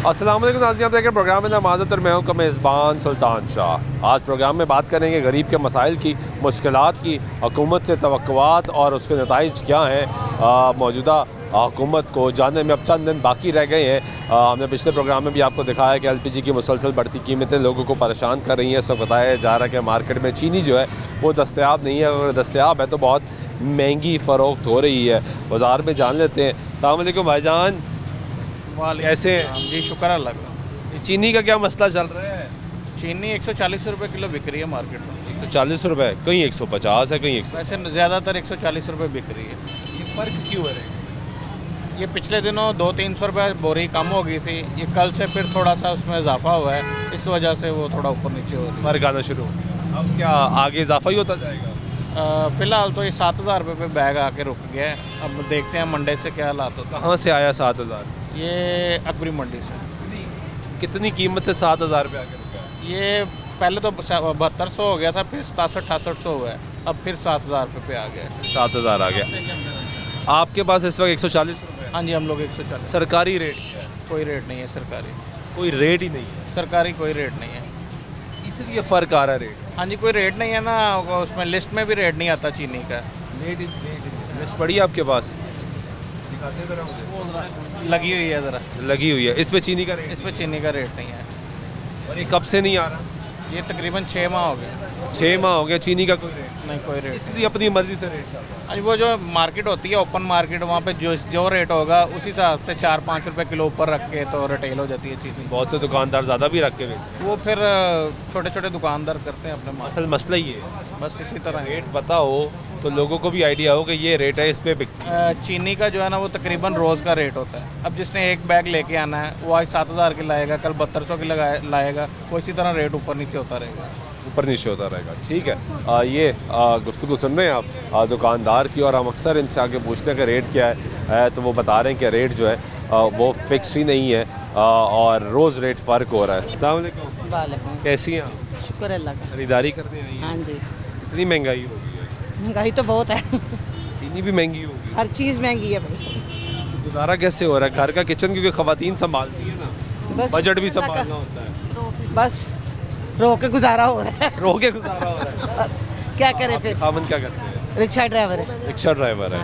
अस्सलाम वालेकुम नाज़रीन, आप देखें प्रोग्राम में नमाज़त और मैं हूं मेज़बान सुल्तान शाह। आज प्रोग्राम में बात करेंगे गरीब के मसाइल की, मुश्किलात की, हुकूमत से तवक्कुआत और उसके नताइज क्या हैं। मौजूदा हुकूमत को जानने में अब चंद दिन बाकी रह गए हैं। हमने पिछले प्रोग्राम में भी आपको दिखाया कि LPG की मुसलसल बढ़ती कीमतें लोगों को परेशान कर रही हैं। इस वक्त बताया जा रहा है कि मार्केट में चीनी जो है वो दस्तयाब नहीं है, और दस्तयाब है तो बहुत महंगी फ़रोख्त हो रही है। बाज़ार में जान लेते हैं। अस्सलाम वालेकुम भाईजान, कैसे हैं? जी शुक्र अल्लाह का। चीनी का क्या मसला चल रहा है? चीनी 140 रुपये किलो बिक रही है मार्केट में। 140 रुपये, कहीं 150 है, कहीं 100। वैसे ज़्यादातर 140 रुपये बिक रही है। ये फ़र्क क्यों है? ये पिछले दिनों 200-300 रुपये बोरी कम हो गई थी, ये कल से फिर थोड़ा सा उसमें इजाफा हुआ है, इस वजह से वो थोड़ा ऊपर नीचे हो रही है। फ़र्क आना शुरू हो गया। अब क्या आगे इजाफा ही होता जाएगा? फ़िलहाल तो ये 7000 रुपये पे बैग आके रुक गया है। अब देखते हैं मंडे से क्या हालात होता कहाँ से आया 7000? है। ये अकबरी मंडी से। कितनी कीमत से 7000 रुपये आगे रुका है? ये पहले तो 7200 हो गया था, फिर 6700-6800 हुआ है, अब फिर 7000 रुपये पे आ गया है। 7000 आ गया। आपके पास इस वक्त 140 रुपये? हाँ जी, हम लोग 140। सरकारी रेट क्या है? कोई रेट नहीं है सरकारी, कोई रेट ही नहीं है, सरकारी कोई रेट नहीं है। इसलिए फ़र्क आ रहा है रेट। हाँ जी, कोई रेट नहीं है ना, उसमें लिस्ट में भी रेट नहीं आता चीनी का। लिस्ट पड़ी है आपके पास? दिखाते ज़रा मुझे। लगी हुई है ज़रा, लगी हुई है, इस पे चीनी का रेट। इस पर चीनी का रेट नहीं है। और ये कब से नहीं आ रहा? ये तकरीबन 6 माह हो गए। 6 माह हो गया, चीनी का कोई रेट नहीं, कोई रेट नहीं। इसलिए अपनी मर्जी से रेट चल रहा है। हाँ जी, वो जो मार्केट होती है ओपन मार्केट, वहाँ पे जो रेट होगा उसी हिसाब से 4-5 रुपये किलो ऊपर रख के तो रिटेल हो जाती है चीनी। बहुत से दुकानदार ज़्यादा भी रख के बेचते हैं। वो फिर छोटे छोटे दुकानदार करते हैं अपने माल। असल मसला ये है, बस इसी तरह है। रेट पता हो तो लोगों को भी आइडिया हो कि ये रेट है, इस पे बिकती है। चीनी का जो है ना वो तकरीबन रोज़ का रेट होता है। अब जिसने एक बैग लेके आना है वो आज 7000 की लाएगा, कल 7200 की लाएगा, वो इसी तरह रेट ऊपर नीचे होता रहेगा। ऊपर नीचे होता रहेगा। ठीक है। ये गुफ्तगू सुन रहे हैं आप दुकानदार की, और हम अक्सर इनसे आके पूछते हैं कि रेट क्या है, तो वो बता रहे हैं कि रेट जो है वो फिक्स ही नहीं है, और रोज़ रेट फ़र्क हो रहा है। अस्सलाम वालेकुम। वालेकुम, कैसी हैं आप? शुक्र अल्लाह का। खरीदारी करने आई हैं? हाँ जी, इतनी महंगाई हो गई है, महंगाई तो बहुत है। चीनी भी महंगी होगी, हर चीज़ महंगी है भाई। गुजारा कैसे हो रहा है? घर का किचन क्योंकि ख़वातीन संभालती है ना, बस बजट भी अल्लाह का- संभालना होता है। बस रो के गुजारा हो रहा है। रो के गुजारा हो रहा है। बस क्या करें फिर। खामन क्या करते हैं? रिक्शा ड्राइवर है, रिक्शा ड्राइवर है।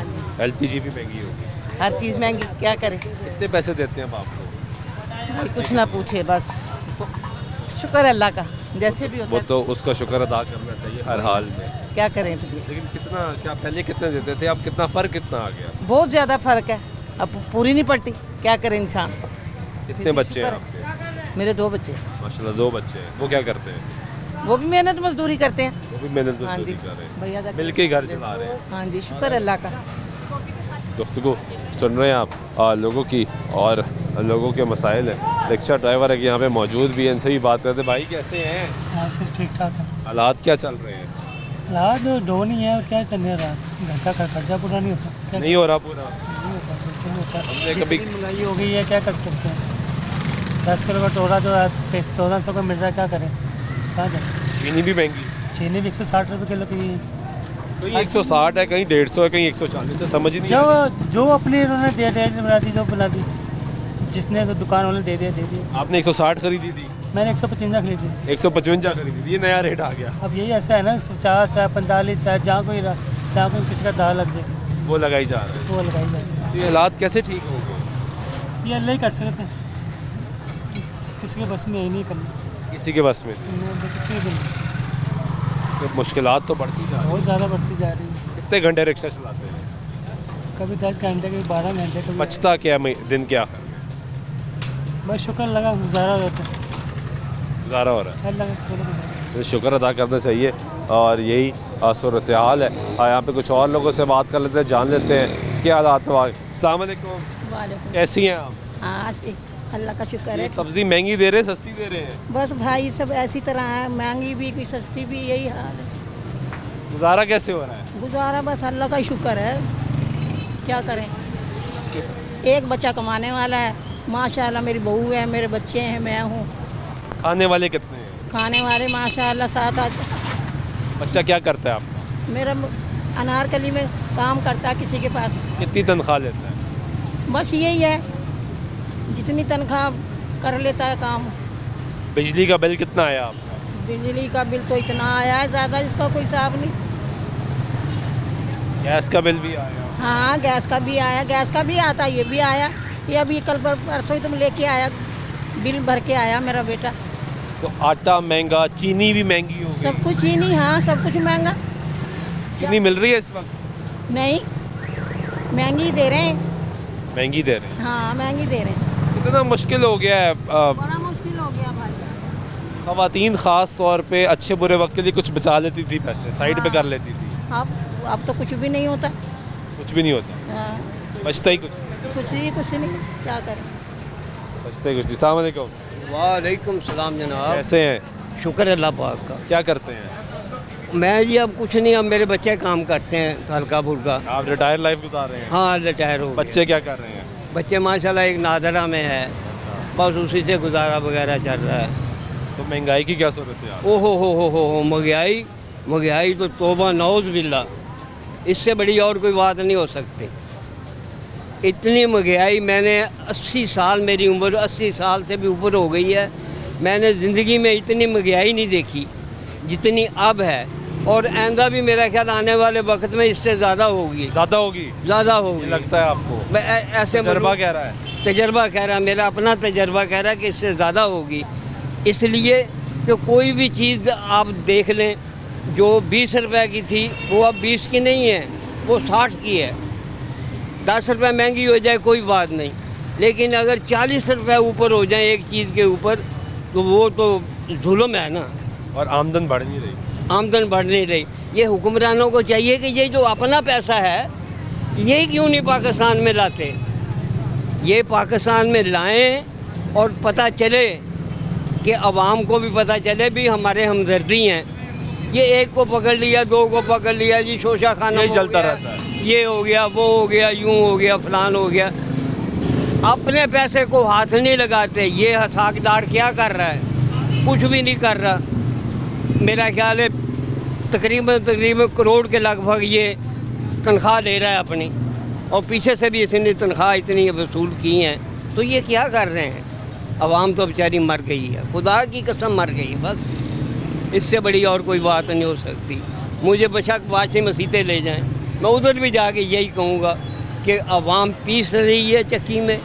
LPG भी महंगी होगी। हर चीज़ महंगी, क्या करें। कितने पैसे देते हैं अब आपको? भाई कुछ ना पूछे, बस शुक्र अल्लाह का, जैसे भी होता वो है। तो उसका शुक्र अदा करना चाहिए हर हाल में। क्या करें फिर। लेकिन कितना, क्या पहले कितने देते थे, अब कितना फ़र्क कितना आ गया? बहुत ज़्यादा फ़र्क है, अब पूरी नहीं पड़ती, क्या करे इंसान। कितने बच्चे हैं शुक्र आपके? मेरे 2 बच्चे, माशाल्लाह 2 बच्चे हैं। वो क्या करते हैं? वो भी मेहनत मजदूरी करते हैं। वो भी मेहनत हाँ जी, मजदूरी कर रहे हैं, भैया जाके- मिल के ही घर चला रहे हैं। हाँ जी, शुक्र अल्लाह का। गुफ्तगू सुन रहे हैं आप लोगों की, और लोगों के मसाइल हैं। रिक्शा ड्राइवर है कि यहाँ पे मौजूद भी हैं, इनसे भी बात करते हैं। भाई कैसे हैं? हाँ सब ठीक ठाक है। हालात क्या चल रहे हैं? हालात दो नहीं है और क्या चलने रहा, घर का खर्चा पूरा नहीं होता, क्या नहीं हो रहा पूरा? नहीं होता, बिल्कुल नहीं होता। हमने कभी जितनी महंगाई हो गई है, क्या कर सकते हैं। 10 किलो का टोरा जो है 1400 का मिल रहा है, क्या करें, कहाँ जाए। चीनी भी महंगी, चीनी भी 160 रुपये किलो की। कहीं 160 है, कहीं 150 है, कहीं 140 है, समझ ही नहीं आ रही। जो अपनी इन्होंने दे बना दी, जो बना दी, जिसने तो दुकान वाले दे दिया। आपने 160 खरीदी थी, मैंने 155 खरीदी। 155 खरीदी थी, ये नया रेट आ गया। अब यही ऐसा है ना, 50 है, 45 है, जहाँ कोई किसी का दाव लग जाए वो लगाई जा रहा है। वो लगाई जाए। तो ये हालात कैसे ठीक हो गए? ये अल्लाह ही कर सकते हैं, किसी के बस में यही नहीं करना, किसी के बस में नहीं। किसी के नहीं। तो मुश्किलात तो बढ़ती जा रही बहुत ज़्यादा बढ़ती जा रही है। है। कितने घंटे रिक्शा चलाते हैं? कभी 10 घंटे, कभी 12 घंटे, कभी बचता क्या दिन के आखिर में? बस शुक्र लगा, गुजारा हो जाता है। गुजारा हो रहा अल्लाह का शुक्र है। है, शुक्र अदा करना चाहिए, और यही सूरत हाल है। यहाँ पे कुछ और लोगों से बात कर लेते हैं, जान लेते हैं क्या हालात है। अस्सलाम वालेकुम, वालेकुम। कैसी हैं आप? हाँ अल्लाह का शुक्र ये है। सब्जी महंगी दे रहे हैं, सस्ती दे रहे हैं? बस भाई सब ऐसी तरह है, महंगी भी कोई सस्ती भी, यही हाल है। गुजारा कैसे हो रहा है? गुजारा बस अल्लाह का ही शुक्र है, क्या करें। एक बच्चा कमाने वाला है, माशाल्लाह मेरी बहू है, मेरे बच्चे हैं, मैं हूँ। खाने वाले कितने हैं? खाने वाले माशाल्लाह 7-8। बच्चा क्या करता है आपका? मेरा अनारकली में काम करता है किसी के पास। कितनी तनख्वाह लेता है? बस यही है, जितनी तनख्वाह कर लेता है काम। बिजली का बिल कितना आया आपका? बिजली का बिल तो इतना आया है ज़्यादा, इसका कोई हिसाब नहीं। गैस का बिल भी आया? हाँ गैस का भी आया, गैस का भी आता, ये भी आया। ये अभी कल परसों ही तुम लेके आया, बिल भर के आया मेरा बेटा। तो आटा महंगा, चीनी भी महंगी हो गई। सब कुछ ही नहीं, हाँ सब कुछ महंगा। चीनी मिल रही है इस वक्त? नहीं, महंगी दे रहे हैं। महंगी दे रहे हैं। हाँ महंगी दे रहे हैं। इतना मुश्किल हो गया है। बड़ा मुश्किल हो गया भाई। ख़वातीन ख़ास तौर पे अच्छे बुरे वक्त के लिए कुछ बचा लेती थी, पैसे साइड पे कर लेती थी। अब तो कुछ भी नहीं होता। कुछ भी नहीं होता, हाँ, बचता ही कुछ कुछ नहीं, क्या करें। बचता ही कुछ नहीं। अस्सलाम वालेकुम। वालेकुम सलाम जनाब। कैसे हैं? शुक्र है अल्लाह पाक का। क्या करते हैं? मैं जी अब कुछ नहीं, अब मेरे बच्चे काम करते हैं हल्का फुल्का। आप रिटायर लाइफ गुजार रहे हैं? हाँ रिटायर हो गए। बच्चे क्या कर रहे हैं? बच्चे माशाल्लाह एक नादरा में है, बस उसी से गुजारा वगैरह चल रहा है। तो महंगाई की क्या सूरत है? ओ हो महंगाई तो तौबा नौज बिल्ला, इससे बड़ी और कोई बात नहीं हो सकती। इतनी महंगाई मैंने 80 साल, मेरी उम्र 80 साल से भी ऊपर हो गई है, मैंने ज़िंदगी में इतनी महंगाई नहीं देखी जितनी अब है। और आइंदा भी मेरा ख्याल आने वाले वक्त में इससे ज़्यादा होगी। ज़्यादा होगी? ज़्यादा होगी लगता है आपको? मैं ऐसे तजर्बा कह रहा है? तजर्बा कह रहा है, मेरा अपना तजर्बा कह रहा है कि इससे ज़्यादा होगी। इसलिए कि कोई भी चीज़ आप देख लें, जो 20 रुपए की थी वो अब 20 की नहीं है, वो 60 की है। 10 रुपये महंगी हो जाए कोई बात नहीं, लेकिन अगर 40 रुपये ऊपर हो जाए एक चीज़ के ऊपर, तो वो तो जुल्म है ना। और आमदन बढ़ नहीं रही। आमदन बढ़ नहीं रही। ये हुक्मरानों को चाहिए कि ये जो अपना पैसा है, ये क्यों नहीं पाकिस्तान में लाते? ये पाकिस्तान में लाएं और पता चले कि अवाम को भी पता चले भी हमारे हमदर्दी हैं। ये एक को पकड़ लिया, दो को पकड़ लिया जी, शोशा खाना यही हो चलता गया, रहता है। ये हो गया, वो हो गया, यूं हो गया, फलान हो गया। अपने पैसे को हाथ नहीं लगाते। ये हसाकदार क्या कर रहा है? कुछ भी नहीं कर रहा। मेरा ख्याल है तकरीबन करोड़ के लगभग ये तनख्वाह ले रहा है अपनी, और पीछे से भी इसने तनख्वाह इतनी वसूल की हैं। तो ये क्या कर रहे हैं? अवाम तो बेचारी मर गई है, खुदा की कसम मर गई है। बस इससे बड़ी और कोई बात नहीं हो सकती। मुझे बेशक वाशिंग मसीतें ले जाएं, मैं उधर भी जाके यही कहूँगा कि अवाम पीस रही है चक्की में,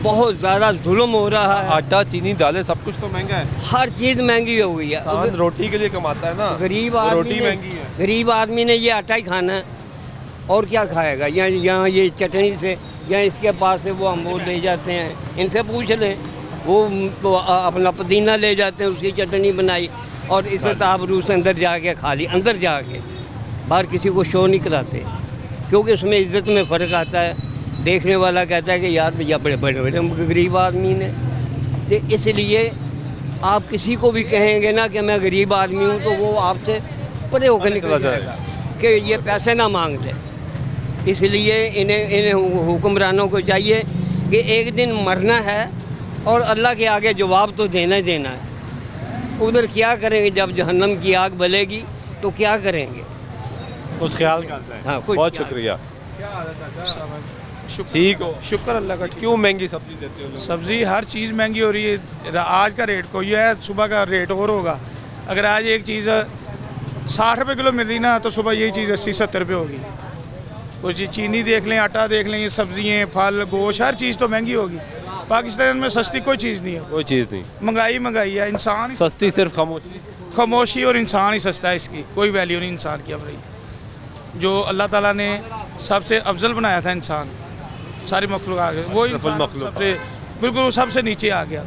बहुत ज़्यादा जुल्म हो रहा है। आटा, चीनी, दालें, सब कुछ तो महंगा है। हर चीज़ महंगी हो गई है। इंसान रोटी के लिए कमाता है ना। गरीब रोटी महंगी है। गरीब आदमी ने ये आटा ही खाना है, और क्या खाएगा? यहाँ ये चटनी से, या इसके पास से वो अमूल ले जाते हैं, इनसे पूछ लें, वो अपना पुदीना ले जाते हैं, उसकी चटनी बनाई और इसे ताबरूस अंदर जाके खा ली, अंदर जाके। बाहर किसी को शो नहीं कराते, क्योंकि उसमें इज्जत में फ़र्क आता है। देखने वाला कहता है कि यार भैया बड़े बड़े बड़े गरीब आदमी ने। तो इसलिए आप किसी को भी कहेंगे ना कि मैं गरीब आदमी हूँ, तो वो आपसे परे होकर निकल जाएगा कि ये पैसे ना मांग ले। इसलिए इन्हें हुक्मरानों को चाहिए कि एक दिन मरना है और अल्लाह के आगे जवाब तो देना ही देना है। उधर क्या करेंगे जब जहन्नम की आग बलेगी, तो क्या करेंगे? कुछ ख्याल करते हैं। हाँ, कुछ बहुत ख्याल। शुक्रिया। ठीक हो? शुक्र अल्लाह का। क्यों महंगी सब्जी देते हो लोग? सब्जी हर चीज़ महंगी हो रही है। आज का रेट कोई है, सुबह का रेट और होगा। अगर आज एक चीज़ 60 रुपये किलो मिल रही ना, तो सुबह यही चीज़ 80-70 रुपये होगी। कुछ चीनी देख लें, आटा देख लें, सब्जियाँ, फल, गोश्त, हर चीज़ तो महंगी होगी। पाकिस्तान में सस्ती कोई चीज़ नहीं है। कोई चीज़ नहीं। महंगाई है। इंसान ही सस्ती सिर्फ खामोशी और इंसान ही सस्ता है। इसकी कोई वैल्यू नहीं इंसान की अब रही। जो अल्लाह ताला ने सबसे अफजल बनाया था इंसान, सारी मखलूक़ात, वो इंसान सबसे बिल्कुल सबसे नीचे आ गया।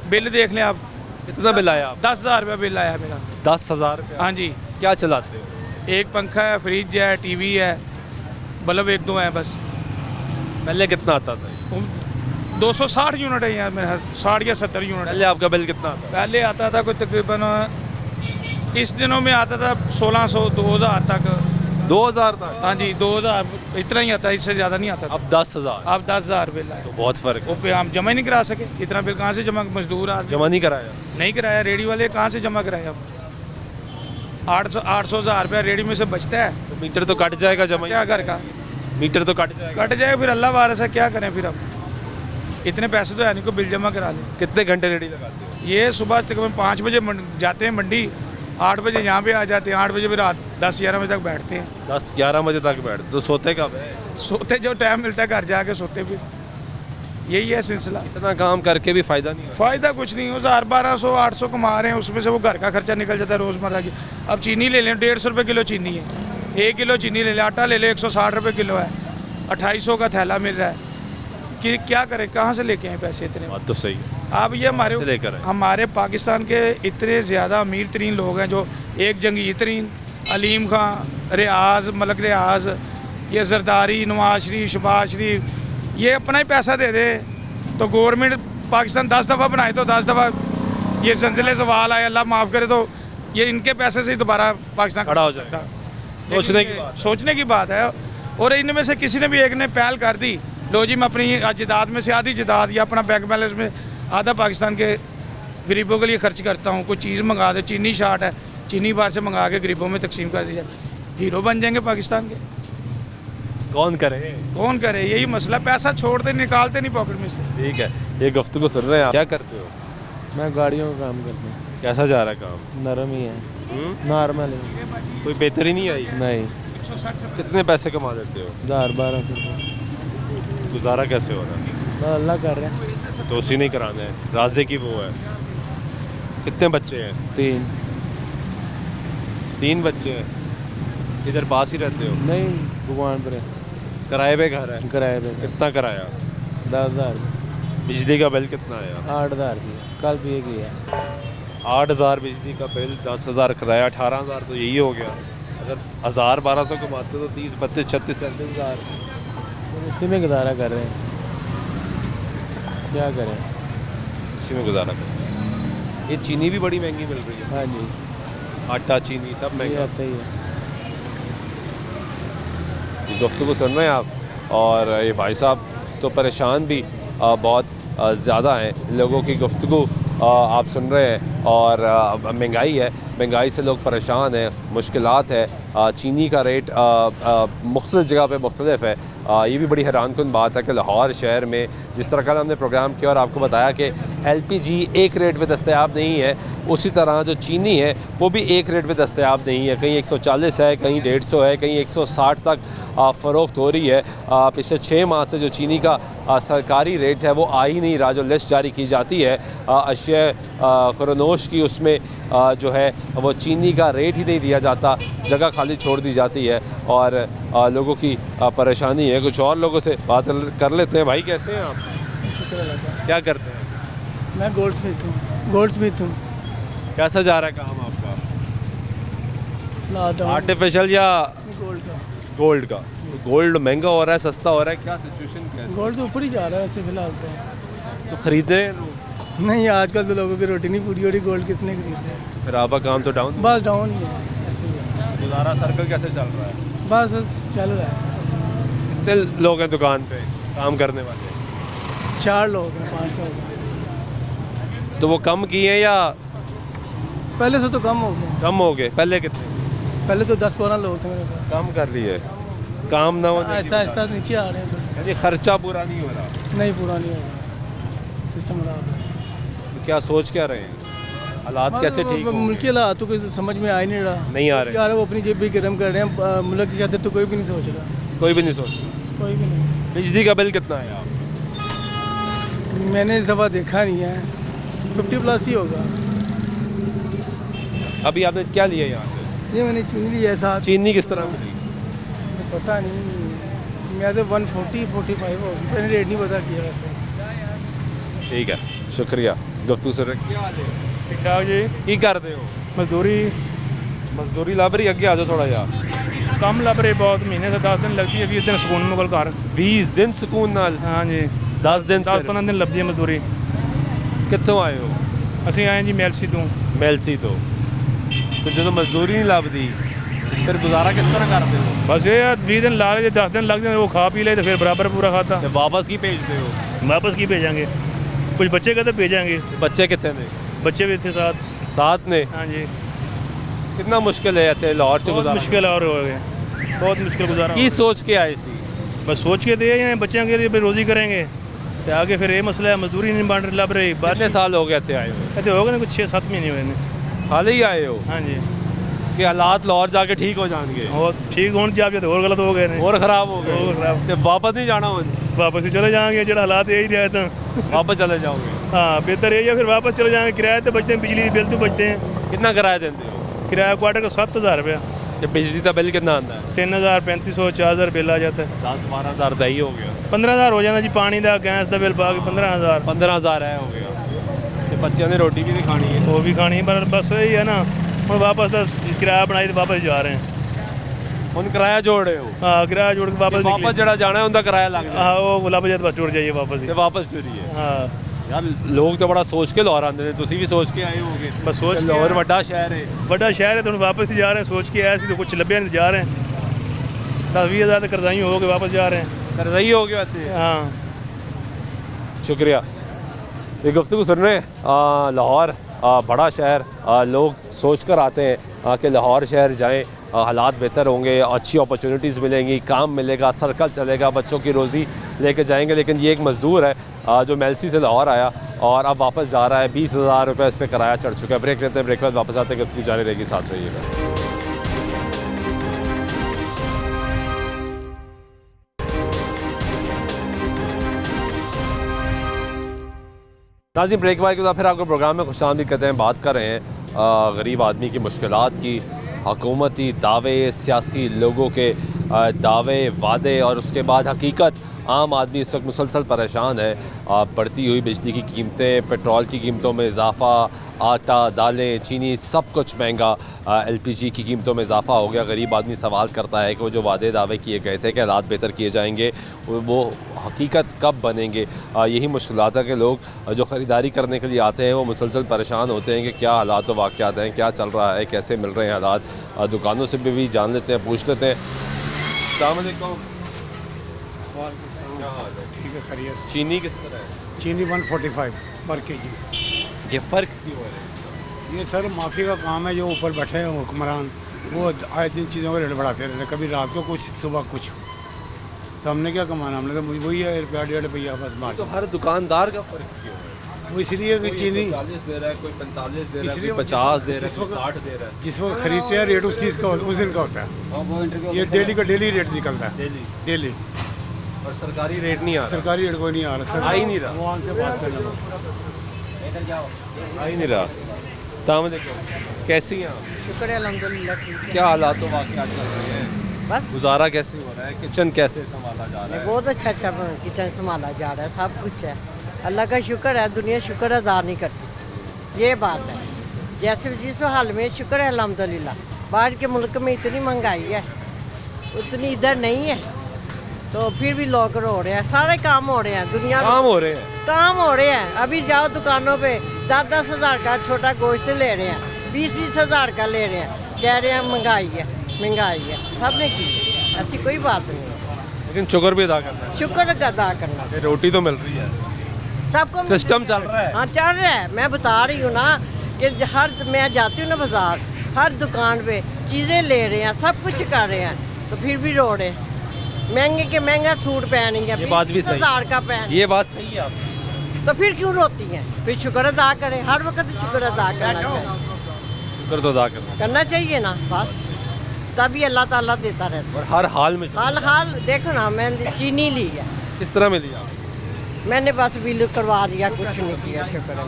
बिल देख लें आप, कितना बिल आया? 10,000 रुपये बिल आया मेरा। 10,000 रुपये? हाँ जी। क्या चलाते हो? एक पंखा है, फ्रिज है, टीवी है, बल्ब 1-2 है बस। पहले कितना आता था? 260 यूनिट है यार मेरा, 60 या 70 यूनिट। पहले आपका बिल कितना आता? पहले आता था कोई तकरीबन, इस दिनों में आता था 1600-2000 तक। 2000 तक? हाँ जी, 2000 इतना ही आता है, इससे ज़्यादा नहीं आता। अब 10,000? अब 10,000 बिल आया। तो बहुत फ़र्क है। वो पे हम जमा ही नहीं करा सके। इतना बिल कहाँ से जमा? मजदूर आज जमा नहीं कराया? नहीं कराया। रेडी वाले कहाँ से जमा कराया? 800-1000 रुपया रेडी में से बचता है। तो मीटर तो कट जाएगा जमा? क्या घर का मीटर तो कट जाएगा। कट जाए, फिर अल्लाह वारस है, क्या करें फिर अब? इतने पैसे तो है नहीं, को बिल जमा करा लें। कितने घंटे रेडी लगाते हो? ये सुबह तकरीबन 5 बजे जाते हैं मंडी, 8 बजे यहाँ पे आ जाते हैं, 8 बजे फिर रात 10-11 बजे तक बैठते हैं। 10-11 बजे तक बैठते तो सोते कब है? सोते जो टाइम मिलता है घर जाके सोते फिर, यही है सिलसिला। इतना काम करके भी फ़ायदा नहीं है। फ़ायदा कुछ नहीं, 1000-1200-800 कमा रहे हैं, उसमें से वो घर का खर्चा निकल जाता है रोज़मर्रा की। अब चीनी ले लें, 150 रुपये किलो चीनी है, 1 किलो चीनी ले लें, आटा ले लें 160 रुपये किलो है, 2800 का थैला मिल रहा है कि क्या करें, कहाँ से लेके आए पैसे इतने? बात तो सही है। अब ये से लेकर आए। हमारे पाकिस्तान के इतने ज़्यादा अमीर तरीन लोग हैं, जो एक जंगीर तरीन अलीम खान, रियाज, मलक रियाज, ये जरदारी, नवाज शरीफ, शहबाज शरीफ, ये अपना ही पैसा दे दे तो गवर्नमेंट पाकिस्तान 10 दफ़ा बनाए तो 10 दफ़ा ये जंजिले सवाल आए, अल्लाह माफ़ करे, तो ये इनके पैसे से ही दोबारा पाकिस्तान खड़ा हो जाएगा। सोचने की बात है। और इनमें से किसी ने भी एक ने पहल कर दी, लो जी मैं अपनी जदाद में से आधी जदाद या अपना बैंक बैलेंस में आधा पाकिस्तान के गरीबों के लिए खर्च करता हूँ, कोई चीज़ मंगा दे, चीनी शार्ट है, चीनी बाहर से मंगा के गरीबों में तकसीम कर दी जाए, हीरो बन जाएंगे पाकिस्तान के। कौन करे? यही मसला, पैसा छोड़ते निकालते नहीं पॉकेट में से। ठीक है, ये गुफ्तगू सुन रहे हैं आप, क्या करते हो? मैं गाड़ियों का काम करता हूँ। कैसा जा रहा है काम? नरम ही है, नॉर्मल है। कोई बेहतरी नहीं आई? नहीं। कितने पैसे कमा लेते हो? 1000-1200 रुपये। गुजारा कैसे हो रहा है? तो अल्लाह कर रहे हैं। तो उसी नहीं कराना है, राजे की वो है। कितने बच्चे हैं? 3 बच्चे हैं। इधर पास ही रहते हो? नहीं, भगवान पर किराए पे घर है? किराए पे। कितना किराया? 10,000। बिजली का बिल कितना आया? 8,000 रुपये, कल भी एक ही है। 8,000 बिजली का बिल, 10,000 किराया, 18,000 तो यही हो गया। अगर 1000-1200 कमाते तो 30, 32, 36, 37,000 इसी में गुजारा कर रहे हैं, क्या करें? इसी में गुजारा करें। ये चीनी भी बड़ी महंगी मिल रही है। हाँ जी, आटा चीनी सब महंगा। ये सही है। गुफ्तगू सुन रहे हैं आप, और ये भाई साहब तो परेशान भी बहुत ज़्यादा हैं। लोगों की गुफ्तगू आप सुन रहे हैं, और महंगाई है, महंगाई से लोग परेशान हैं, मुश्किलात है। चीनी का रेट मुख्तलिफ़ जगह पे मुख्तलिफ है। ये भी बड़ी हैरानकुन बात है कि लाहौर शहर में जिस तरह का हमने प्रोग्राम किया और आपको बताया कि LPG एक रेट पे दस्तयाब नहीं है, उसी तरह जो चीनी है वो भी एक रेट पे दस्तयाब नहीं है। कहीं 140 है, कहीं 150 है, कहीं 160 तक फ़रोख्त हो रही है। पिछले 6 माह से जो चीनी का सरकारी रेट है वो आ ही नहीं रहा। जो लिस्ट जारी की जाती है अशिया खुरनोश की, उसमें जो है वो चीनी का रेट ही नहीं दिया जाता, जगह खाली छोड़ दी जाती है, और लोगों की परेशानी है। कुछ और लोगों से बात कर लेते हैं। भाई कैसे हैं आप? शुक्र अल्लाह का। क्या करते हैं? मैं गोल्ड स्मिथ हूँ। कैसा जा रहा है काम आपका? लाता हूँ आर्टिफिशियल या गोल्ड का। गोल्ड का? तो गोल्ड महंगा हो रहा है, सस्ता हो रहा है, क्या सिचुएशन क्या है? गोल्ड तो ऊपर ही जा रहा है वैसे फिलहाल तो खरीद रहे हैं लोग? तो। नहीं, आजकल तो लोगों की रोटी नहीं पूरी हो रही, गोल्ड किसने खरीदे है? फिर आपका काम तो डाउन, बस डाउन ही है, ऐसे ही है। गुजारा सर्कल कैसे चल रहा है? बस चल रहा है। कितने लोग हैं दुकान पे काम करने वाले? 4 लोग हैं, 5 लोग हैं। तो वो कम किए हैं या पहले से तो कम हो गए। कम हो गए? पहले कितने? पहले तो 10-12 लोग थे मेरे पास। कम कर लिए, काम ना होने की ऐसा ऐसा नीचे आ रहे हैं वजह। यानी खर्चा पूरा नहीं हो रहा। नहीं, पूरा नहीं होगा, सिस्टम खराब है। तो क्या सोच क्या रहे हैं? हालात कैसे ठीक होंगे? मुल्क के हालात तो कोई समझ में आ ही नहीं रहा। नहीं आ रहे। यार वो अपनी जेब भी गर्म कर रहे हैं, मुल्क की खातिर तो कोई भी नहीं सोच रहा। कोई भी नहीं सोच रहा। कोई भी नहीं। बिजली का बिल कितना है आप? मैंने इस दफ़ा देखा नहीं है, 50+ ही होगा। अभी आपने क्या लिया यहाँ से? ये मैंने चीनी ली है साथ। चीनी किस तरह मिली? पता नहीं, मैं तो 140-45 होगी, मैंने रेट नहीं पता किया वैसे। ठीक है, शुक्रिया। गुफ्तगू से ठीक ठाक जी। की करते हो? मजदूरी लभ रही, अगे आ जाओ थोड़ा जा। कम लग रही बहुत, महीने से 10 दिन लगती है, 20 दिन सुकून में कोल घर। 20 दिन सुकून नाल? हाँ जी, 10 दिन 10-15 दिन लगती है मजदूरी। कितों आए हो? ਅਸੀਂ ਆਏ ਜੀ ਮੈਲਸੀ ਤੋਂ। ਮੈਲਸੀ ਤੋਂ। तो जो मजदूरी नहीं लभदी फिर गुजारा किस तरह करते हो? बस ये 20 दिन ला ले, 10 दिन लग जाए, वो खा पी ले तो फिर बराबर पूरा खाता। तो वापस की भेजते हो? वापस की भेजेंगे, कुछ बच्चे का तो भेजेंगे। बच्चे कितने ने? बच्चे भी थे साथ ने? हाँ जी। कितना मुश्किल है इतने लाहौर से गुजारा? मुश्किल और हो गए, बहुत मुश्किल गुजारा। की सोच के आए सी? बस सोच के दे बच्चों के लिए रोज़ी करेंगे, ਤੇ आगे फिर ये मसला है मजदूरी नहीं बन लभ रही कितने बारिश साल हो गए थे आए हुए? ਇੱਥੇ ਹੋ ਗਏ ਨੇ ਕੁਝ 6-7 ਮਹੀਨੇ ਹੋਏ ਨੇ हाल ही आए हो ਹਾਂਜੀ कि हालात लाहौर जाके ठीक हो जाएंगे और ठीक होने जाब तो और गलत हो गए ने और खराब हो और गए खराब ते वापस नहीं जाना हुन वापस ही चले जाएंगे जो हालात यही रहे तो वापस चले जाओगे हाँ बेहतर यही है फिर वापस चले जाएंगे किराए तो बचते हैं बिजली के बिल तो बचते हैं कितना किराया देते हो? किराया क्वार्टर का 7,000 रुपया कि बिजली का बिल कितना आता है? 3,000 3,500 4,000 बिल आ जाता है 10-12 हज़ार ही हो गया 15,000 हो जाता जी पानी का गैस का बिल बाकी 15,000 15,000 है हो गया ते बच्चों ने रोटी भी नहीं खानी है वो भी खानी है पर बस यही है ना हम वापस तो किराया बनाई तो वापस जा रहे हैं हुन किराया जोड़ रहे हो हाँ किराया जोड़ के वापस वापस जड़ा जाना है उनका किराया लग जाए हाँ वो लभ जाए तो बस टुर जाइए वापस ही ते वापस टुरिए हाँ यार लोग तो बड़ा सोच के लाहौर आते हैं तुसी भी सोच के आए होगे बस सोच के लाहौर आए। बड़ा शहर है बड़ा शहर है तो हम वापस ही जा रहे हैं सोच के आए थे तो कुछ लभ्या नहीं जा रहे हैं 10-20 हज़ार तो करजाई हो के वापस जा रहे हैं करजई हो गया थे हाँ शुक्रिया ये गुफ्तगू सुन रहे हैं लाहौर बड़ा शहर लोग सोच कर आते हैं कि लाहौर शहर जाएं हालात बेहतर होंगे अच्छी अपॉर्चुनिटीज़ मिलेंगी काम मिलेगा सर्कल चलेगा बच्चों की रोज़ी लेके जाएंगे लेकिन ये एक मज़दूर है जो मेलसी से लाहौर आया और अब वापस जा रहा है 20,000 रुपये इस पर किराया चढ़ चुका है ब्रेक लेते हैं ब्रेक के बाद वापस आते हैं कि उसकी जारी रहेगी साथ रहिएगा नाज़रीन ब्रेक के बाद फिर आपको प्रोग्राम में खुशामदीद कहते हैं बात कर रहे हैं गरीब आदमी की मुश्किलात की हुकूमती दावे सियासी लोगों के दावे वादे और उसके बाद हकीकत आम आदमी इस वक्त मुसलसल परेशान है बढ़ती हुई बिजली की कीमतें पेट्रोल की कीमतों में इजाफ़ा आटा दालें चीनी सब कुछ महंगा LPG की कीमतों में इजाफ़ा हो गया गरीब आदमी सवाल करता है कि वो जो वादे दावे किए गए थे कि हालात बेहतर किए जाएंगे वो हकीकत कब बनेंगे यही मुश्किलात है कि लोग जो ख़रीदारी करने के लिए आते हैं वो मुसलसल परेशान होते हैं कि क्या हालात व वाक़यात हैं क्या चल रहा है कैसे मिल रहे हैं हालात दुकानों से भी जान लेते हैं पूछ लेते हैं अस्सलाम वालेकुम ठीक है खैरियत चीनी किस तरह है चीनी 145 पर केजी ये फ़र्क क्यों हो रहा है ये सर माफी का काम है जो ऊपर बैठे हैं हुक्मरान वो आए दिन चीज़ों का रेट बढ़ाते रहते हैं कभी रात को कुछ सुबह कुछ तो हमने क्या कमाना हमने तो वही है रुपया 1.5 रुपया बस मार तो हर दुकानदार का फ़र्क क्यों है वो इसलिए कि चीनी 40 दे रहा है कोई 45 दे रहा है इसलिए कोई 50 दे रहा है जिस कोई वक्त- 60 दे रहा है जिस वक्त खरीदते हैं रेट उस चीज़ का उस दिन का होता है ये डेली का डेली रेट निकलता है डेली डेली और सरकारी रेट नहीं आ रहा सरकारी रेट कोई नहीं आ रहा सर आ ही नहीं रहा वहाँ से बात करना आ ही नहीं रहा अस्सलाम वालेकुम कैसी हैं आप शुक्र है अल्हम्दुलिल्लाह ठीक है क्या हालात व वाक़यात चल रहे हैं बस गुजारा कैसे हो रहा है किचन कैसे संभाला जा रहा है बहुत अच्छा अच्छा किचन संभाला जा रहा है सब कुछ है अल्लाह का शुक्र है दुनिया शुक्र अदा नहीं करती ये बात है जैसे जिस हाल में शुक्र है अल्हम्दुलिल्लाह बाहर के मुल्क में इतनी महंगाई है उतनी इधर नहीं है तो फिर भी लोग रो रहे हैं सारे काम हो रहे हैं दुनिया में काम हो रहे हैं काम हो रहे हैं अभी जाओ दुकानों पे 10-10 हज़ार का छोटा गोश्त ले रहे हैं 20-20 हज़ार का ले रहे हैं कह रहे हैं महंगाई है सब ने की है ऐसी कोई बात नहीं है लेकिन शुक्र भी अदा करना है शुक्र अदा करना ये रोटी तो मिल रही है सबको सिस्टम चल रहा है हाँ चल रहा है मैं बता रही हूँ ना कि मैं जाती हूँ ना बाजार हर दुकान पे चीज़ें ले रहे हैं सब कुछ कर रहे हैं तो फिर भी रो रहे हैं महंगे के महंगा सूट पहनेंगे ये बात भी सही 20,000 का पहन ये बात सही है आपकी तो फिर क्यों रोती हैं फिर शुक्र अदा करें हर वक्त शुक्र अदा करना चाहिए शुक्र तो अदा करना चाहिए ना बस तभी अल्लाह ताला देता रहता और हर हाल में है हाल देखो ना मैंने चीनी ली है किस तरह मिली आप मैंने बस बिल करवा दिया कुछ नहीं किया शुक्र है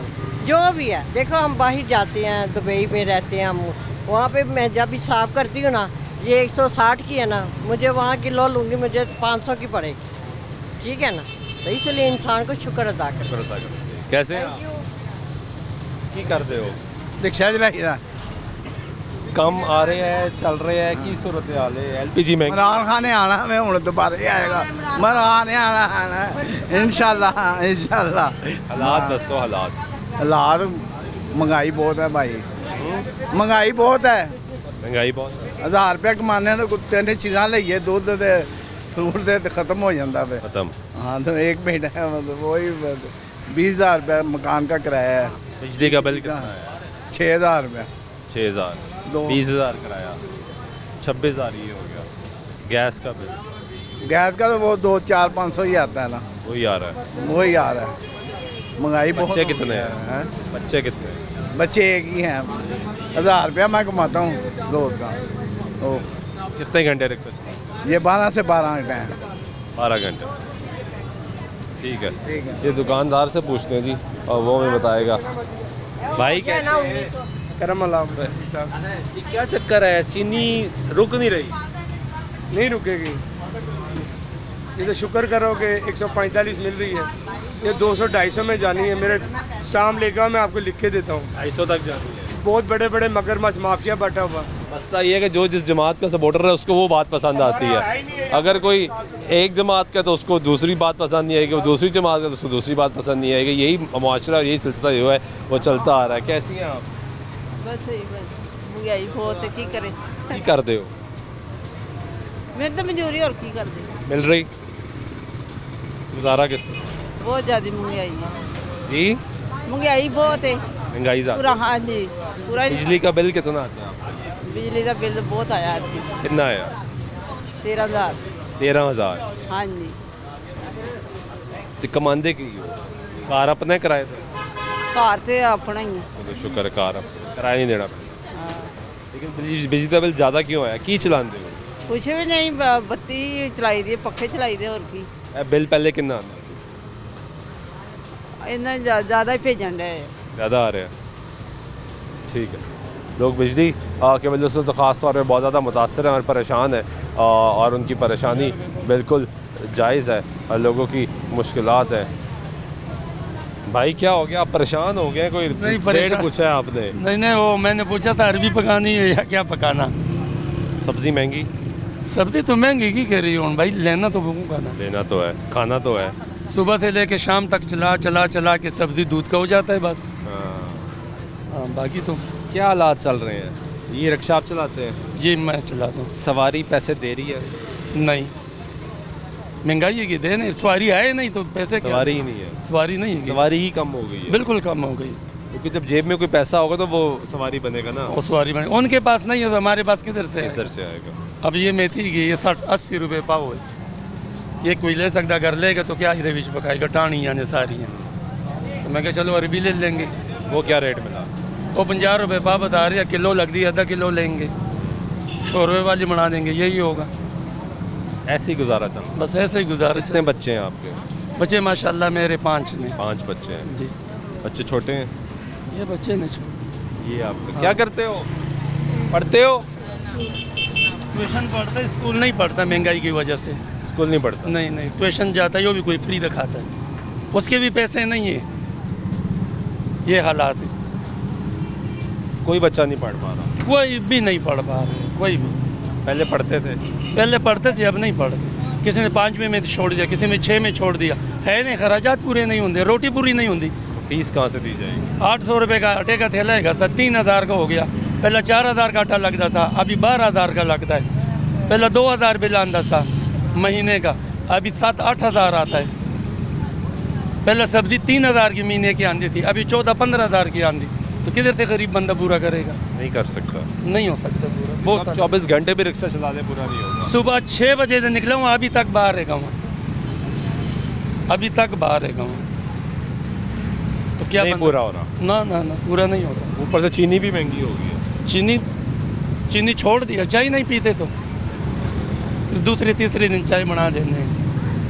जो भी है देखो हम बाहर जाते हैं दुबई में रहते हैं हम वहाँ पे मैं जब हिसाब करती हूँ ना ये 160 की है ना मुझे वहाँ किलो लूँगी मुझे 500 की पड़ेगी ठीक है ना तो इसलिए इंसान को शुक्र अदा करें शुक्र अदा करना कैसे हैं थैंक आप की करते हो रिक्शा चलाई कम आ रहे हैं चल रहे हैं की सूरत हाल है LPG में इमरान खान ने आना हमें हूँ दोबारा ही आएगा इमरान ने आना इंशाल्लाह हालात दसो हालात हालात महंगाई बहुत है भाई महंगाई बहुत है महंगाई बहुत है 1000 रुपया कमाने तो तीन चीज़ां लईए दुध ते फ्रूट ते खत्म हो जाता है खत्म हाँ तो एक महीना है मतलब वही 20,000 रुपया मकान का किराया है बिजली का बिल कितना है 6,000 रुपया 6,000 दो 20,000 किराया 26,000 ये हो गया गैस का बिल गैस का तो वो 2, 4, 500 ही आता है ना वही आ रहा है। वही आ रहा है। महंगाई बहुत बच्चे हो कितने गई हैं? है। बच्चे कितने हैं? बच्चे एक ही हैं। 1000 रुपया मैं कमाता हूँ रोज का। तो कितने घंटे रिक्शा चलाते ये 12 से 12 घंटे हैं। हैं? 12 घंटे। ठीक है, ठीक है। ये दुकानदार से पूछते हैं जी और वो हमें बताएगा। भाई क्या करम अल्लाह ये क्या चक्कर है, चीनी रुक नहीं रही? नहीं रुकेगी। ये तो शुक्र करो कि 145 मिल रही है, ये 200-250 में जानी है। मेरे शाम लेगा, मैं आपको लिख के देता हूँ। 250 तक जाती है। बहुत बड़े बड़े मगरमच्छ माफिया बैठा हुआ। मसला ये है कि जो जिस जमात का सपोर्टर है उसको वो बात पसंद आती है। अगर कोई एक जमात का तो उसको दूसरी बात पसंद नहीं आएगी, वो दूसरी जमात का तो उसको दूसरी बात पसंद नहीं आएगी। यही मुआशरा और यही सिलसिला जो है वो चलता आ रहा है। कैसी हैं आप? बस महंगाई बहुत है, की करे। की कर दे हो? मेरी तो मजूरी और की कर दे। मिल रही? गुजारा किस तरह? बहुत ज़्यादा महंगाई है। जी महंगाई बहुत है महंगाई ज़्यादा। पूरा। हाँ जी, पूरा बिजली का बिल कितना आता है आपका? बिजली का बिल बहुत आया है। कितना आया? 13,000। 13,000। हाँ जी। तो कमांदे की हो? कार अपने किराए पे? घर से अपना ही है। तो शुक्र है, कार किराया नहीं देना पड़ता। हाँ। लेकिन बिजली का बिल ज़्यादा क्यों आया? की चलाते हो? कुछ भी नहीं, बत्ती चलाई दी, पखे चलाई दे, और की बिल पहले कितना आता? इन्ना ज़्यादा ही भेजन डे। ज़्यादा आ रहा है। ठीक है, लोग बिजली की वजह से तो ख़ास तौर पे बहुत ज़्यादा मुतासर हैं और परेशान हैं, और उनकी परेशानी बिल्कुल जायज़ है और लोगों की मुश्किलात हैं। भाई क्या हो गया, आप परेशान हो गए? कोई रेट पूछा है आपने? नहीं, वो मैंने पूछा था अरबी पकानी है या क्या पकाना। सब्ज़ी महंगी? सब्जी तो महंगी की कह रही हूँ भाई, लेना तो भूखूंगा ना। लेना तो है, खाना तो है। सुबह से लेके शाम तक चला के सब्जी दूध का हो जाता है बस। हाँ, बाकी तो क्या हालात चल रहे हैं? ये रिक्शा आप चलाते हैं? जी मैं चलाता हूँ। सवारी पैसे दे रही है? नहीं, महंगाई की दे नहीं, सवारी है नहीं तो पैसे क्या? सवारी ही नहीं है। सवारी नहीं है, सवारी ही कम हो गई है। बिल्कुल कम हो गई। क्योंकि जब जेब में कोई पैसा होगा तो वो सवारी बनेगा ना। और सवारी बने, उनके पास नहीं है तो हमारे पास किधर से इधर से आएगा। अब ये मेथी की ये 60-80 रुपये पाव है। ये कोई ले सकता, घर लेगा तो क्या इधर बीच पकाएगा, टाणियाँ ने सारी हैं। तो मैं कहा चलो अरबी ले लेंगे। वो क्या रेट मिला? वो 50 रुपये पाव बता रही है, किलो लग दी, आधा किलो लेंगे, 100 रुपये वाली बना देंगे, यही होगा। ऐसे ही गुजारा चल? बस ऐसे ही गुजारा। कितने बच्चे हैं आपके? बच्चे माशाल्लाह मेरे 5 ने। 5 बच्चे हैं जी। बच्चे छोटे हैं? ये बच्चे ने छोटे। ये आप क्या करते हो? पढ़ते हो? ट्यूशन पढ़ता है, स्कूल नहीं पढ़ता महंगाई की वजह से। स्कूल नहीं पढ़ता? नहीं, ट्यूशन जाता है, वो भी कोई फ्री दिखाता है, उसके भी पैसे नहीं है। ये हालात है। कोई बच्चा नहीं पढ़ पा रहा? कोई भी नहीं पढ़ पा रहे, कोई भी। पहले पढ़ते थे? पहले पढ़ते थे, अब नहीं पढ़ते। किसी ने 5वीं में छोड़ दिया, किसी में 6 में छोड़ दिया। है नहीं, खर्चात पूरे नहीं होंगे, रोटी पूरी नहीं होती। फीस कहाँ से दी जाएगी? 800 रुपये का आटे का थैला है, 3,000 का हो गया। पहले 4,000 का आटा लगता था, अभी 12,000 का लगता है। पहले 2,000 बिल आता था महीने का, अभी 7-8 हज़ार आता है। पहले सब्जी 3,000 की महीने की आती थी, अभी 14-15,000 की आती। तो किधर से गरीब बंदा पूरा करेगा? नहीं कर सकता। नहीं हो सकता पूरा। बहुत 24 घंटे भी रिक्शा चला दे पूरा नहीं होगा। सुबह 6 बजे से निकला हूँ, अभी तक बाहर है गाँव, अभी तक बाहर है गाँव। तो क्या नहीं पूरा हो रहा? ना पूरा नहीं हो रहा। ऊपर से चीनी भी महंगी हो गई है। चीनी छोड़ दिया, चाय नहीं पीते तो दूसरे तीसरे दिन चाय बना देने।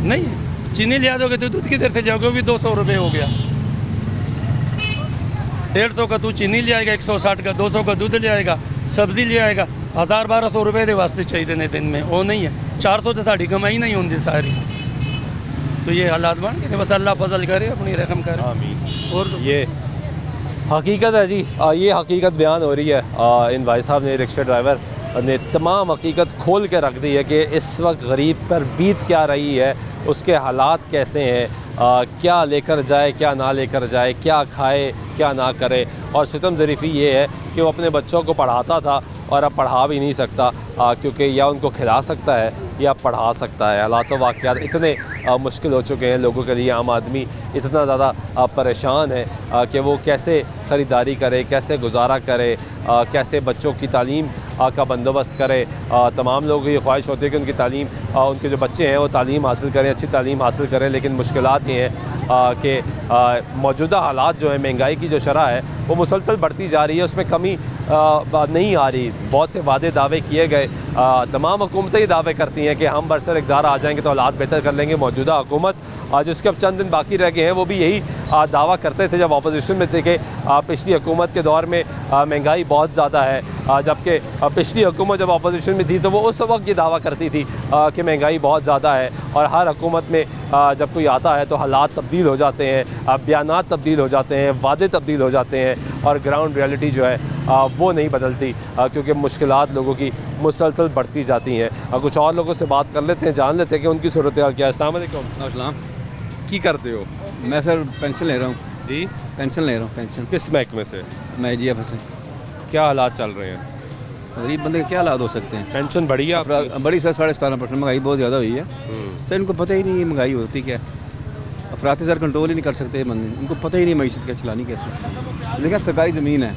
नहीं चीनी ले दोगे तो दूध किधर से जाओगे? वो भी 200 रुपये हो गया। 150 का तू चीनी ले आएगा, 160 का 200 का दूध ले आएगा, सब्जी ले आएगा। 1000-1200 रुपये के वास्ते चाहिए देने दिन में, वो नहीं है। 400 तो साड़ी कमाई नहीं होती सारी। तो ये हालात बन गए, बस अल्लाह फजल करे, अपनी रहम करे। आमीन। और ये हकीकत है जी, ये हकीकत बयान हो रही है। इन भाई साहब ने, रिक्शा ड्राइवर ने तमाम हकीकत खोल के रख दी है कि इस वक्त गरीब पर बीत क्या रही है, उसके हालात कैसे हैं, क्या लेकर जाए क्या ना लेकर जाए, क्या खाए क्या ना करे। और सितम ज़रीफ़ी ये है कि वो अपने बच्चों को पढ़ाता था और अब पढ़ा भी नहीं सकता, क्योंकि या उनको खिला सकता है या पढ़ा सकता है। हालात वाक़यात इतने मुश्किल हो चुके हैं लोगों के लिए, आम आदमी इतना ज़्यादा परेशान है कि वो कैसे ख़रीदारी करे, कैसे गुजारा करे, कैसे बच्चों की तालीम का बंदोबस्त करे। तमाम लोगों की ख्वाहिश होती है कि उनकी तालीम, उनके जो बच्चे हैं वो तालीम हासिल करें, अच्छी तालीम हासिल करें, लेकिन मुश्किलात ये हैं कि मौजूदा हालात जो है, महंगाई की जो शरह है वो मुसलसल बढ़ती जा रही है, उसमें कमी नहीं आ रही। बहुत से वादे दावे किए गए, तमाम हुकूमतें ही दावे करती हैं कि हम बरसर इक़्तिदार आ जाएंगे तो हालात बेहतर कर लेंगे। मौजूदा हुकूमत जिसके अब चंद दिन बाकी रह गए हैं वो भी यही दावा करते थे जब अपोजिशन में थे कि पिछली हुकूमत के दौर में महंगाई बहुत ज़्यादा है, जबकि पिछली हुकूमत जब अपोजिशन में थी तो वो उस वक्त ये दावा करती थी कि महंगाई बहुत ज़्यादा है। और हर हुकूमत में जब कोई आता है तो हालात तब्दील हो जाते हैं, बयानात तब्दील हो जाते हैं, वादे तब्दील हो जाते हैं और ग्राउंड रियलिटी जो है वो नहीं बदलती, क्योंकि मुश्किलात लोगों की मुसलसल बढ़ती जाती हैं। कुछ और लोगों से बात कर लेते हैं, जान लेते हैं कि उनकी सूरत हाल क्या है। अस्सलाम वालेकुम। अस्सलाम। की करते हो? मैं सर पेंशन ले रहा हूँ जी। पेंशन ले रहा हूँ। पेंशन किस महकमे से? मैं जी से। क्या हालात चल रहे हैं? गरीब बंदे के क्या हालात हो सकते हैं? पेंशन बढ़ी है आपकी? बड़ी सर 17.5%। महंगाई बहुत ज़्यादा हुई है सर, इनको पता ही नहीं महंगाई होती क्या। अफराती सर कंट्रोल ही नहीं कर सकते बंदे, इनको पता ही नहीं मीशत क्या चलानी कैसे। लेकिन सरकारी ज़मीन है,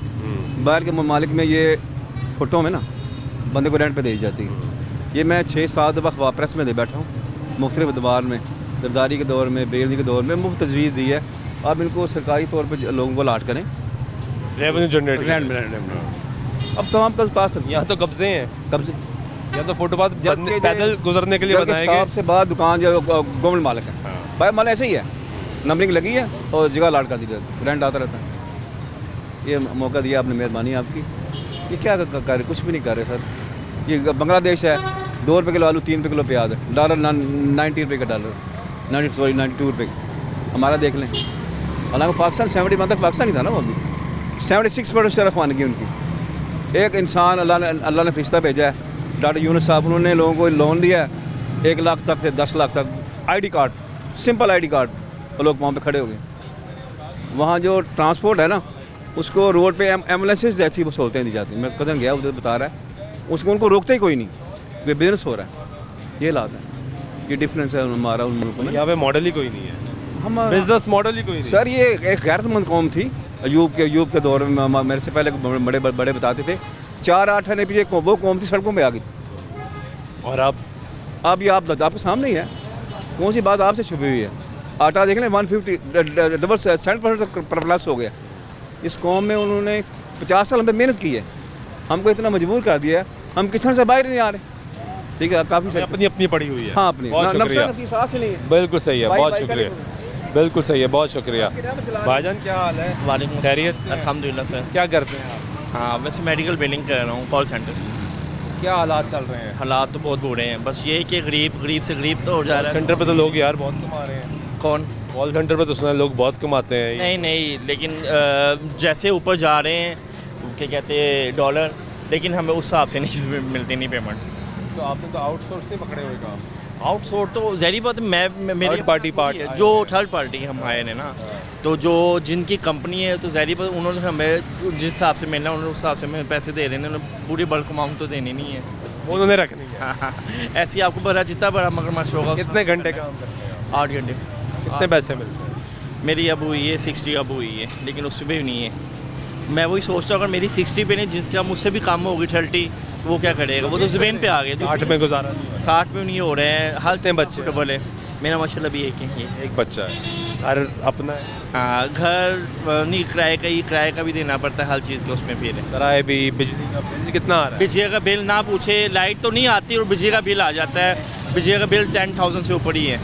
बाहर के ममालिक में ये फ़ोटो में ना बंदे को रेंट पे दी जाती है। ये मैं 6-7 दफ़ा प्रेस में दे बैठा हूँ, मुख्तलिफ अदवार में, जरदारी के दौर में, बेगनी के दौर में मुफ्त तजवीज़ दी है। अब इनको सरकारी तौर पर लोगों को अलाट करें, रेवेन्यू जनरेट। अब तमाम कल पास यहाँ तो कब्जे हैं, कब्जे या तो फुटपाथ पैदल गुजरने के लिए बनाएंगे। सबसे बाद दुकान जो गवर्नमेंट मालिक है, भाई माल ऐसे ही है, नंबरिंग लगी है और जगह अलाट कर दी जाती है, रेंट आता रहता है। ये मौका दिया आपने, मेहरबानी आपकी। ये क्या कर रहे? कुछ भी नहीं कर रहे सर। ये बांग्लादेश है, 2 रुपये किलो आलू, 3 रुपये किलो प्याज, डॉलर 90 रुपये का डॉलर, 92 रुपये। हमारा देख लें, हालांकि पाकिस्तान 71 तक पाकिस्तान ही था ना, वो अभी 76% शरफ मानगी उनकी। एक इंसान अल्लाह ने फरिश्ता भेजा है, डॉक्टर यूनुस साहब, उन्होंने लोगों को लोन दिया है 1 लाख तक से 10 लाख तक, ID card, simple ID card, और लोग वहाँ पे खड़े हो गए। वहाँ जो ट्रांसपोर्ट है ना, उसको रोड पे एम्बुलेंसेज जैसी सहूलतें दी जाती हैं। मैं कदम गया उधर, बता रहा है उसको, उनको रोकते ही कोई नहीं, वे बिजनेस हो रहा है। ये लात है, ये डिफरेंस है हमारा उन मुल्कों में। यहाँ पे मॉडल ही कोई नहीं है, हम बिजनेस मॉडल ही कोई नहीं। सर ये एक गैरतमंद कौम थी अयूब के दौर में, मेरे से पहले बड़े बताते थे 4-8 आने पीछे वो कौम थी सड़कों पे आ गई। और अब ये आपके सामने ही है, कौन सी बात आपसे छुपी हुई है। आटा देख लें 150% तक प्लस हो गया। इस कौम में उन्होंने 50 साल में मेहनत की है, हमको इतना मजबूर कर दिया है, हम किचन से बाहर नहीं आ रहे। ठीक है, काफ़ी अपनी पड़ी हुई है। हाँ, अपनी सांस नहीं है। बिल्कुल सही है, बहुत शुक्रिया। बिल्कुल सही है, बहुत शुक्रिया। भाईजान क्या हाल है? वालेकुम खैरियत? अल्हम्दुलिल्लाह सर। क्या करते हैं आप? हाँ, वैसे मेडिकल बिलिंग कर रहा हूँ, कॉल सेंटर। क्या हालात चल रहे हैं? हालात तो बहुत बुरे हैं, बस ये कि गरीब से गरीब तो हो जा रहा है। सेंटर पे तो लोग यार बहुत कमा रहे हैं। कौन? कॉल सेंटर पे तो सुना है लोग बहुत कमाते हैं। नहीं, लेकिन जैसे ऊपर जा रहे हैं, क्या कहते हैं, डॉलर, लेकिन हमें उस हिसाब से नहीं मिलती नहीं पेमेंट। तो आपने तो आउटसोर्स नहीं पकड़े हुए काम? आउटसोर्स तो ज़ाहिर बात है, मेरी पार्टी जो थर्ड पार्टी हम आए हैं ना, तो जो जिनकी कंपनी है, तो ज़ाहिर बात उन्होंने हमें जिस हिसाब से मिलना उन्होंने उस हिसाब से हमें पैसे दे रहे हैं, उन्होंने पूरी बल्क अमाउंट तो देनी नहीं है, वो उन्होंने रखनी है। हाँ, ऐसे ही आपको बड़ा जितना बड़ा मगरमच्छ होगा। कितने घंटे काम करते हैं? 8 घंटे। कितने पैसे मिलते हैं? मेरी अब हुई है 60 अब हुई है, लेकिन उससे भी नहीं है। मैं वही सोचता हूँ अगर मेरी 60 पे नहीं, जिसका मुझसे भी कम होगी 30, वो क्या करेगा? वो तो ज़मीन पे आ गए। 60 में गुजारा? 60 में नहीं हो रहे हैं। हाल से बच्चे डबल है मेरा, माशाल्लाह भी एक बच्चा है। घर अपना है? हाँ, घर नहीं, किराए का भी देना पड़ता है हर चीज़ का उसमें। फिर किराए भी, बिजली का बिल कितना आ रहा है? बिजली का बिल ना पूछे, लाइट तो नहीं आती और बिजली का बिल आ जाता है। बिजली का बिल 10,000 से ऊपर ही है,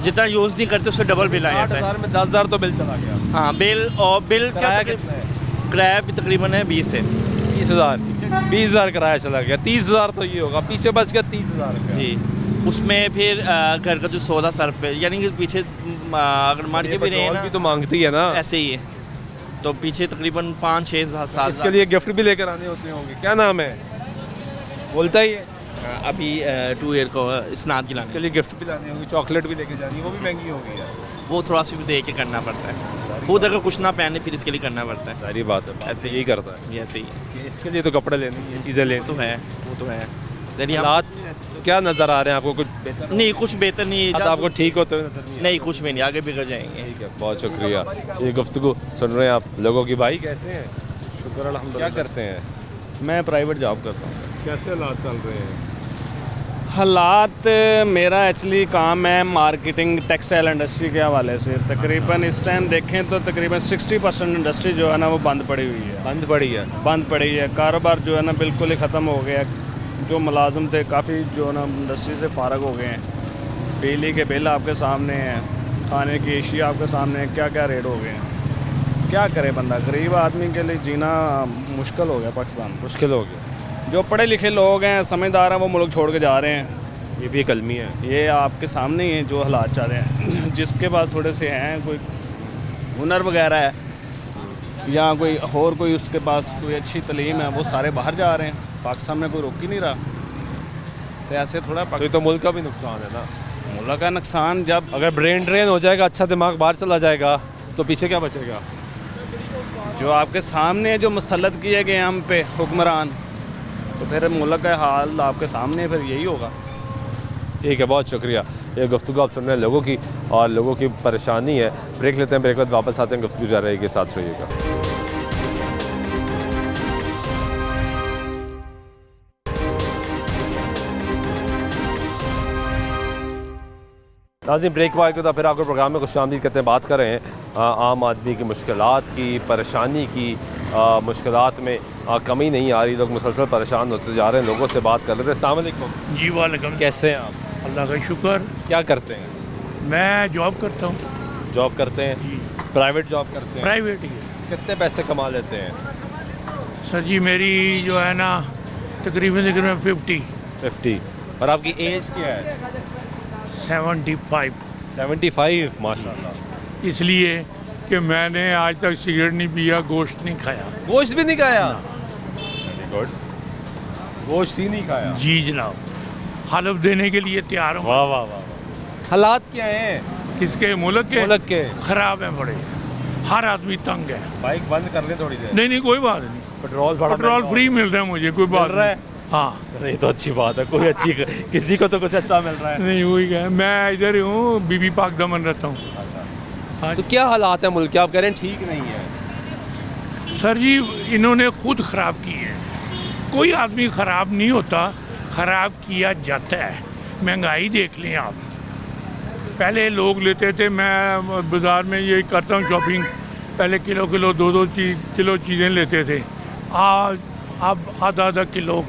जितना यूज़ नहीं करते उससे डबल बिल आ जाता है। 8,000 में 10,000 तो बिल चला गया। हाँ, बिल क्या किराया भी तकरीबन है 20 से 30,000। 20,000 किराया चला गया, 30,000 तो ये होगा, पीछे बच गया 30,000 जी। उसमें फिर घर का जो सौदा सर्फ है, यानी कि पीछे अगर मार के भी रहे ना, भी तो मांगती है ना, ऐसे ही है। तो पीछे तकरीबन 5-6-7 इसके लिए गिफ्ट भी लेकर आने होते होंगे। क्या नाम है? बोलता ही है अभी 2 ईयर को स्नात गिलाने के लिए गिफ्ट भी लानी होगी, चॉकलेट भी लेके जानी है, वो भी महंगी होगी यार। वो थोड़ा सा भी दे के करना पड़ता है, खुद अगर कुछ ना पहने फिर इसके लिए करना पड़ता है। सारी बात है, ऐसे यही करता है। ऐसे ही इसके लिए तो कपड़े लेने, ये चीज़ें लेनी तो है, वो तो है। हालात क्या नज़र आ रहे हैं आपको? कुछ बेहतर नहीं, कुछ बेहतर नहीं है। आपको ठीक होते हुए नजर नहीं, कुछ भी नहीं, आगे बिगड़ जाएंगे। ठीक है, बहुत शुक्रिया। ये गुफ्तगू सुन रहे हैं आप लोगों की। भाई कैसे हैं? शुक्र अल्हम्दुलिल्लाह। क्या करते हैं? मैं प्राइवेट जॉब करता हूँ। कैसे हालात चल रहे हैं? हालात, मेरा एक्चुअली काम है मार्केटिंग टेक्सटाइल इंडस्ट्री के हवाले से। तकरीबन इस टाइम देखें तो तकरीबन 60% इंडस्ट्री जो है ना वो बंद पड़ी हुई है। बंद पड़ी है। कारोबार जो है ना बिल्कुल ही ख़त्म हो गया। जो मुलाजिम थे काफ़ी जो है ना इंडस्ट्री से फारग हो गए हैं। बिजली के बिल आपके सामने हैं, खाने की एशिया आपके सामने है, क्या क्या रेट हो गए हैं। क्या करे बंदा, गरीब आदमी के लिए जीना मुश्किल हो गया पाकिस्तान। मुश्किल हो गया। जो पढ़े लिखे लोग हैं, समझदार हैं, वो मुल्क छोड़ के जा रहे हैं। ये भी एक अलमी है। ये आपके सामने ही है जो हालात चल रहे हैं। जिसके पास थोड़े से हैं, कोई हुनर वगैरह है या कोई और कोई उसके पास कोई अच्छी तालीम है, वो सारे बाहर जा रहे हैं। पाकिस्तान में कोई रोक ही नहीं रहा। तो ऐसे थोड़ा तो ये तो मुल्क का भी नुकसान है ना। मुल्क का नुकसान, जब अगर ब्रेन ड्रेन हो जाएगा, अच्छा दिमाग बाहर चला जाएगा, तो पीछे क्या बचेगा? जो आपके सामने जो मुसल्लत किए गए हम पे हुक्मरान, तो फिर मुल्क का हाल आपके सामने फिर यही होगा। ठीक है, बहुत शुक्रिया। ये गुफ्तगू आप सुन रहे हैं लोगों की, और लोगों की परेशानी है। ब्रेक लेते हैं, ब्रेक के बाद वापस आते हैं, गुफ्तगू जारी रहेगी, साथ रहिएगा। नाज़रीन, ब्रेक बाद के फिर आपको प्रोग्राम में खुश आमदीद करते हैं। बात कर रहे हैं आम आदमी की मुश्किलात की, परेशानी की। मुश्किलात में कमी नहीं आ रही, लोग मुसलसल परेशान होते जा रहे हैं। लोगों से बात कर रहे थे। अस्सलाम वालेकुम। जी वालेकुम। कैसे हैं आप? अल्लाह का शुक्र। क्या करते हैं? मैं जॉब करता हूँ। जॉब करते हैं जी? प्राइवेट जॉब करते हैं? प्राइवेट ही है। कितने पैसे कमा लेते हैं? सर जी मेरी जो है ना तकरीबन 50। और आपकी एज क्या है? 75 माशाल्लाह। इसलिए कि मैंने आज तक सिगरेट नहीं पिया, गोश्त नहीं खाया। गोश्त भी नहीं खाया? गुड। गोश्त ही नहीं खाया? जी जनाब, हलफ देने के लिए तैयार हूँ। वाह वाह वाह। हालात क्या हैं? किसके? मुल्क के? मुल्क के खराब हैं बड़े। हर आदमी तंग है। बाइक बंद कर ले थोड़ी देर। नहीं कोई बात नहीं। पेट्रोल फ्री मिल रहा है मुझे, कोई बात नहीं। हाँ, ये तो अच्छी बात है। कोई अच्छी किसी को तो कुछ अच्छा मिल रहा है। नहीं वही है। मैं इधर हूँ, बीबी पाक दमन रहता हूँ। हाँ, तो क्या हालात है मुल्क के? आप कह रहे हैं ठीक नहीं है। सर जी इन्होंने खुद ख़राब की है। कोई आदमी ख़राब नहीं होता, ख़राब किया जाता है। महंगाई देख लें आप। पहले लोग लेते थे, मैं बाज़ार में ये करता हूँ शॉपिंग, पहले किलो 2-2 किलो चीज़ें लेते थे। आज अब आधा किलो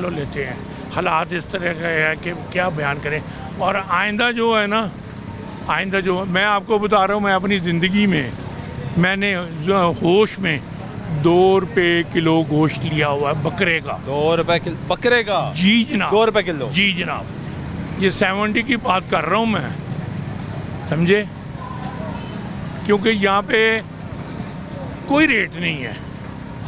लेते हैं। हालात इस तरह का है कि क्या बयान करें। और आइंदा जो है ना, मैं आपको बता रहा हूँ, मैं अपनी ज़िंदगी में मैंने होश में 2 रुपये किलो गोश्त लिया हुआ है बकरे का। 2 रुपये किलो बकरे का? जी जनाब। 2 रुपये किलो? जी जनाब। ये 70 की बात कर रहा हूँ मैं, समझे? क्योंकि यहाँ पे कोई रेट नहीं है।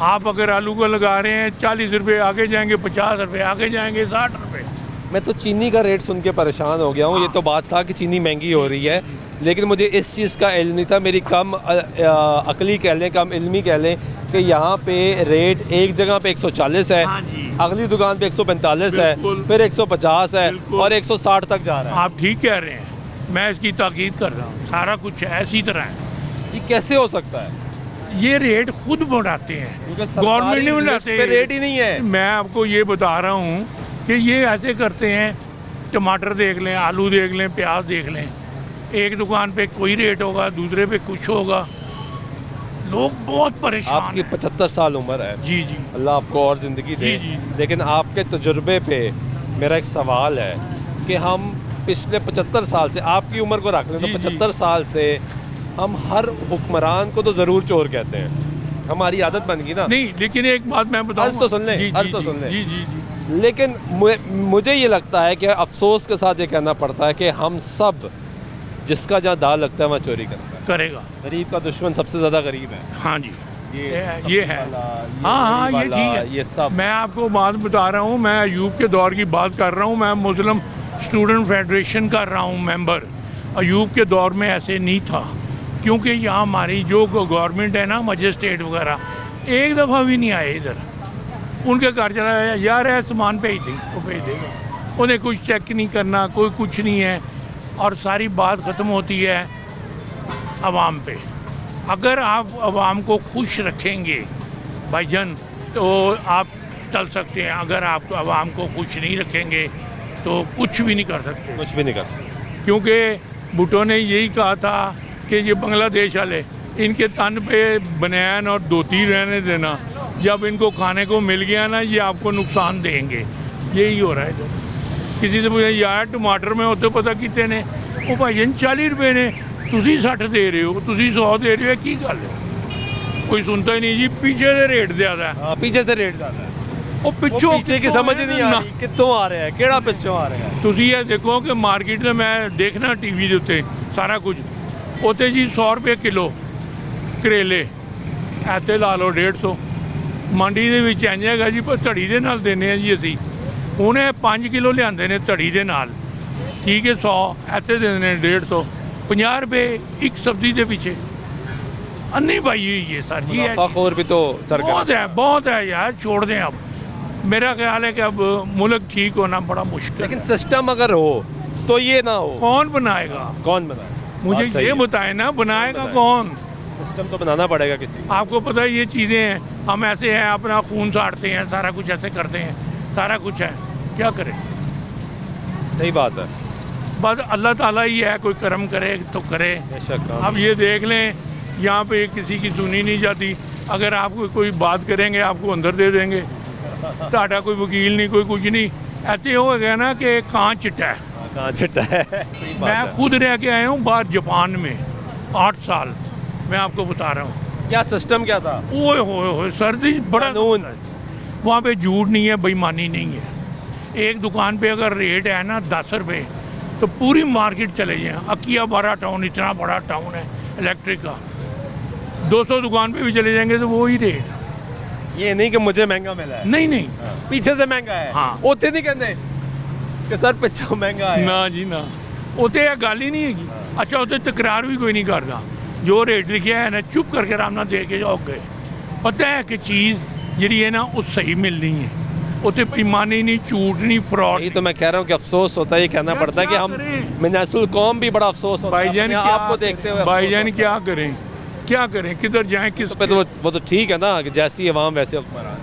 आप अगर आलू को लगा रहे हैं 40 रुपये, आगे जाएंगे 50 रुपये, आगे जाएंगे 60 रुपये। मैं तो चीनी का रेट सुन के परेशान हो गया हूँ। ये तो बात था कि चीनी महंगी हो रही है, लेकिन मुझे इस चीज़ का इल्म नहीं था। मेरी कम अकली कह लें, कम इल्मी कह लें कि यहाँ पे रेट एक जगह पे 140 है, अगली दुकान पे 145 है, फिर 150 है और 160 तक जा रहा है। आप ठीक कह रहे हैं, मैं इसकी ताकीद कर रहा हूँ। सारा कुछ ऐसी तरह है। ये कैसे हो सकता है? ये रेट खुद बढ़ाते हैं, गवर्नमेंट नहीं बढ़ाते। रेट ही नहीं है। मैं आपको ये बता रहा हूँ कि ये ऐसे करते हैं। टमाटर देख लें, आलू देख लें, प्याज देख लें। एक दुकान पे कोई रेट होगा, दूसरे पे कुछ होगा। लोग बहुत परेशान। आपकी 75 साल उम्र है। जी। अल्लाह आपको और ज़िंदगी दे। लेकिन आपके तजुर्बे पे मेरा एक सवाल है कि हम पिछले 75 साल से, आपकी उम्र को रख लें तो 75 साल से हम हर हुक्मरान को तो ज़रूर चोर कहते हैं। हमारी आदत बन गई ना। नहीं, लेकिन एक बात मैं बताऊं। अर्ज़ तो सुन लें, अर्ज़ तो सुन लें। जी। लेकिन मुझे ये लगता है कि अफसोस के साथ ये कहना पड़ता है कि हम सब, जिसका जहाँ दाल लगता है वहाँ चोरी करेगा। गरीब का दुश्मन सबसे ज़्यादा गरीब है। हाँ जी, ये है। हाँ, ये ठीक है। ये सब मैं आपको बात बता रहा हूँ। मैं अयूब के दौर की बात कर रहा हूँ। मैं मुस्लिम स्टूडेंट फेडरेशन का रहा हूँ मेंबर। अयूब के दौर में ऐसे नहीं था, क्योंकि यहाँ हमारी जो गवर्नमेंट है ना, मजिस्ट्रेट वगैरह, एक दफ़ा भी नहीं आए इधर। उनके घर चला जाए, यार है सामान भेज दें, वो भेज देगा। उन्हें कुछ चेक नहीं करना, कोई कुछ नहीं है। और सारी बात ख़त्म होती है आवाम पे। अगर आप आवाम को खुश रखेंगे भाईजान, तो आप चल सकते हैं। अगर आप तो आवाम को खुश नहीं रखेंगे तो कुछ भी नहीं कर सकते, कुछ भी नहीं कर सकते। क्योंकि भुट्टो ने यही कहा था कि ये बांग्लादेश वाले, इनके तन पे बनियान और धोती रहने देना, जब इनको खाने को मिल गया ना ये आपको नुकसान देंगे। यही हो रहा है इधर। किसी से पूछा यार टमाटर में होते पता कितने ने, वो भाई 40 रुपए ने, तुसी 60 दे रहे हो, तुसी 100 दे रहे हो, की गल है? कोई सुनता ही नहीं जी। पीछे से रेट ज़्यादा है, पीछे से रेट ज़्यादा है, वो पिछों पीछे की समझ नहीं आ रही कितों आ रहा है, केड़ा पिछों आ रहा है। ਤੁਸੀਂ ਇਹ ਦੇਖੋ ਕਿ ਮਾਰਕੀਟ ਤੇ ਮੈਂ ਦੇਖਣਾ ਟੀਵੀ ਦੇ ਉੱਤੇ ਸਾਰਾ ਕੁਝ, ਉੱਥੇ ਜੀ 100 ਰੁਪਏ ਕਿਲੋ ਕਰੇਲੇ, ਇੱਥੇ ਲਾ ਲਓ 150। ਮੰਡੀ ਦੇ ਵਿੱਚ ਇੰਝ ਹੈਗਾ ਜੀ, ਪਰ ਧੜੀ ਦੇ ਨਾਲ ਦਿੰਦੇ ਆ ਜੀ ਅਸੀਂ। ਹੁਣ ਇਹ 5 ਕਿਲੋ ਲਿਆਂਦੇ ਨੇ ਧੜੀ ਦੇ ਨਾਲ, ਠੀਕ ਹੈ 100, ਇੱਥੇ ਦੇ ਦਿੰਦੇ ਨੇ 150, 50 ਰੁਪਏ ਇੱਕ ਸਬਜ਼ੀ ਦੇ ਪਿੱਛੇ। अन्नी भाई हुई है सर जी, मुनाफाखोर भी तो सरकार बहुत है यार, छोड़ दें अब। मेरा ख्याल है कि अब मुल्क ठीक होना बड़ा मुश्किल, लेकिन सिस्टम अगर हो तो ये ना हो। कौन बनाएगा? कौन बनाएगा? मुझे ये बताए ना, बनाएगा कौन? सिस्टम तो बनाना पड़ेगा किसी। आपको पता है ये चीज़ें हैं, हम ऐसे हैं, अपना खून साड़ते हैं, सारा कुछ ऐसे करते हैं, सारा कुछ है, क्या करें? सही बात है, बस अल्लाह ताला ही है, कोई कर्म करे तो करे। अब ये देख लें, यहाँ पे किसी की सुनी नहीं जाती। अगर आपको कोई बात करेंगे आपको अंदर दे देंगे, टाटा कोई वकील नहीं, कोई कुछ नहीं। ऐसे हो गया ना कि कहाँ चिट्टा है, कहाँ चिट्टा है। मैं खुद रह के आया हूँ बाहर जापान में 8 साल, मैं आपको बता रहा हूँ क्या सिस्टम क्या था। ओए होए सर्दी बड़ा कानून, वहाँ पे झूठ नहीं है, बेईमानी नहीं है। एक दुकान पे अगर रेट है ना 10 रुपये, तो पूरी मार्केट चले जाएँ। अकिया 12 टाउन इतना बड़ा टाउन है इलेक्ट्रिक का, 200 दुकान पे भी चले जाएंगे तो वो ही रेट। ये नहीं कि मुझे महंगा मिला है, नहीं नहीं, पीछे से महंगा है। हाँ, उतने नहीं कहते कि सर पिछों महंगा है। ना जी ना, उते यह गल ही नहीं हैगी। अच्छा उते तकरार भी कोई नहीं करता, जो रेट लिखा है ना चुप करके आराम नाल दे के जाओ गए। पता है कि चीज़ जी है ना वो सही मिलनी है, उते बेईमानी नहीं, झूठ नहीं, फ्रॉड। यही तो मैं कह रहा हूँ कि अफसोस होता है, ये कहना पड़ता है कि हम मिनासुल कौम भी बड़ा अफसोस होता है भाईजान, आपको देखते हुए। भाईजान क्या करें, क्या करें, किधर जाएं, किस पे? तो वो तो ठीक है ना कि जैसी अवाम वैसे हुक्मरान।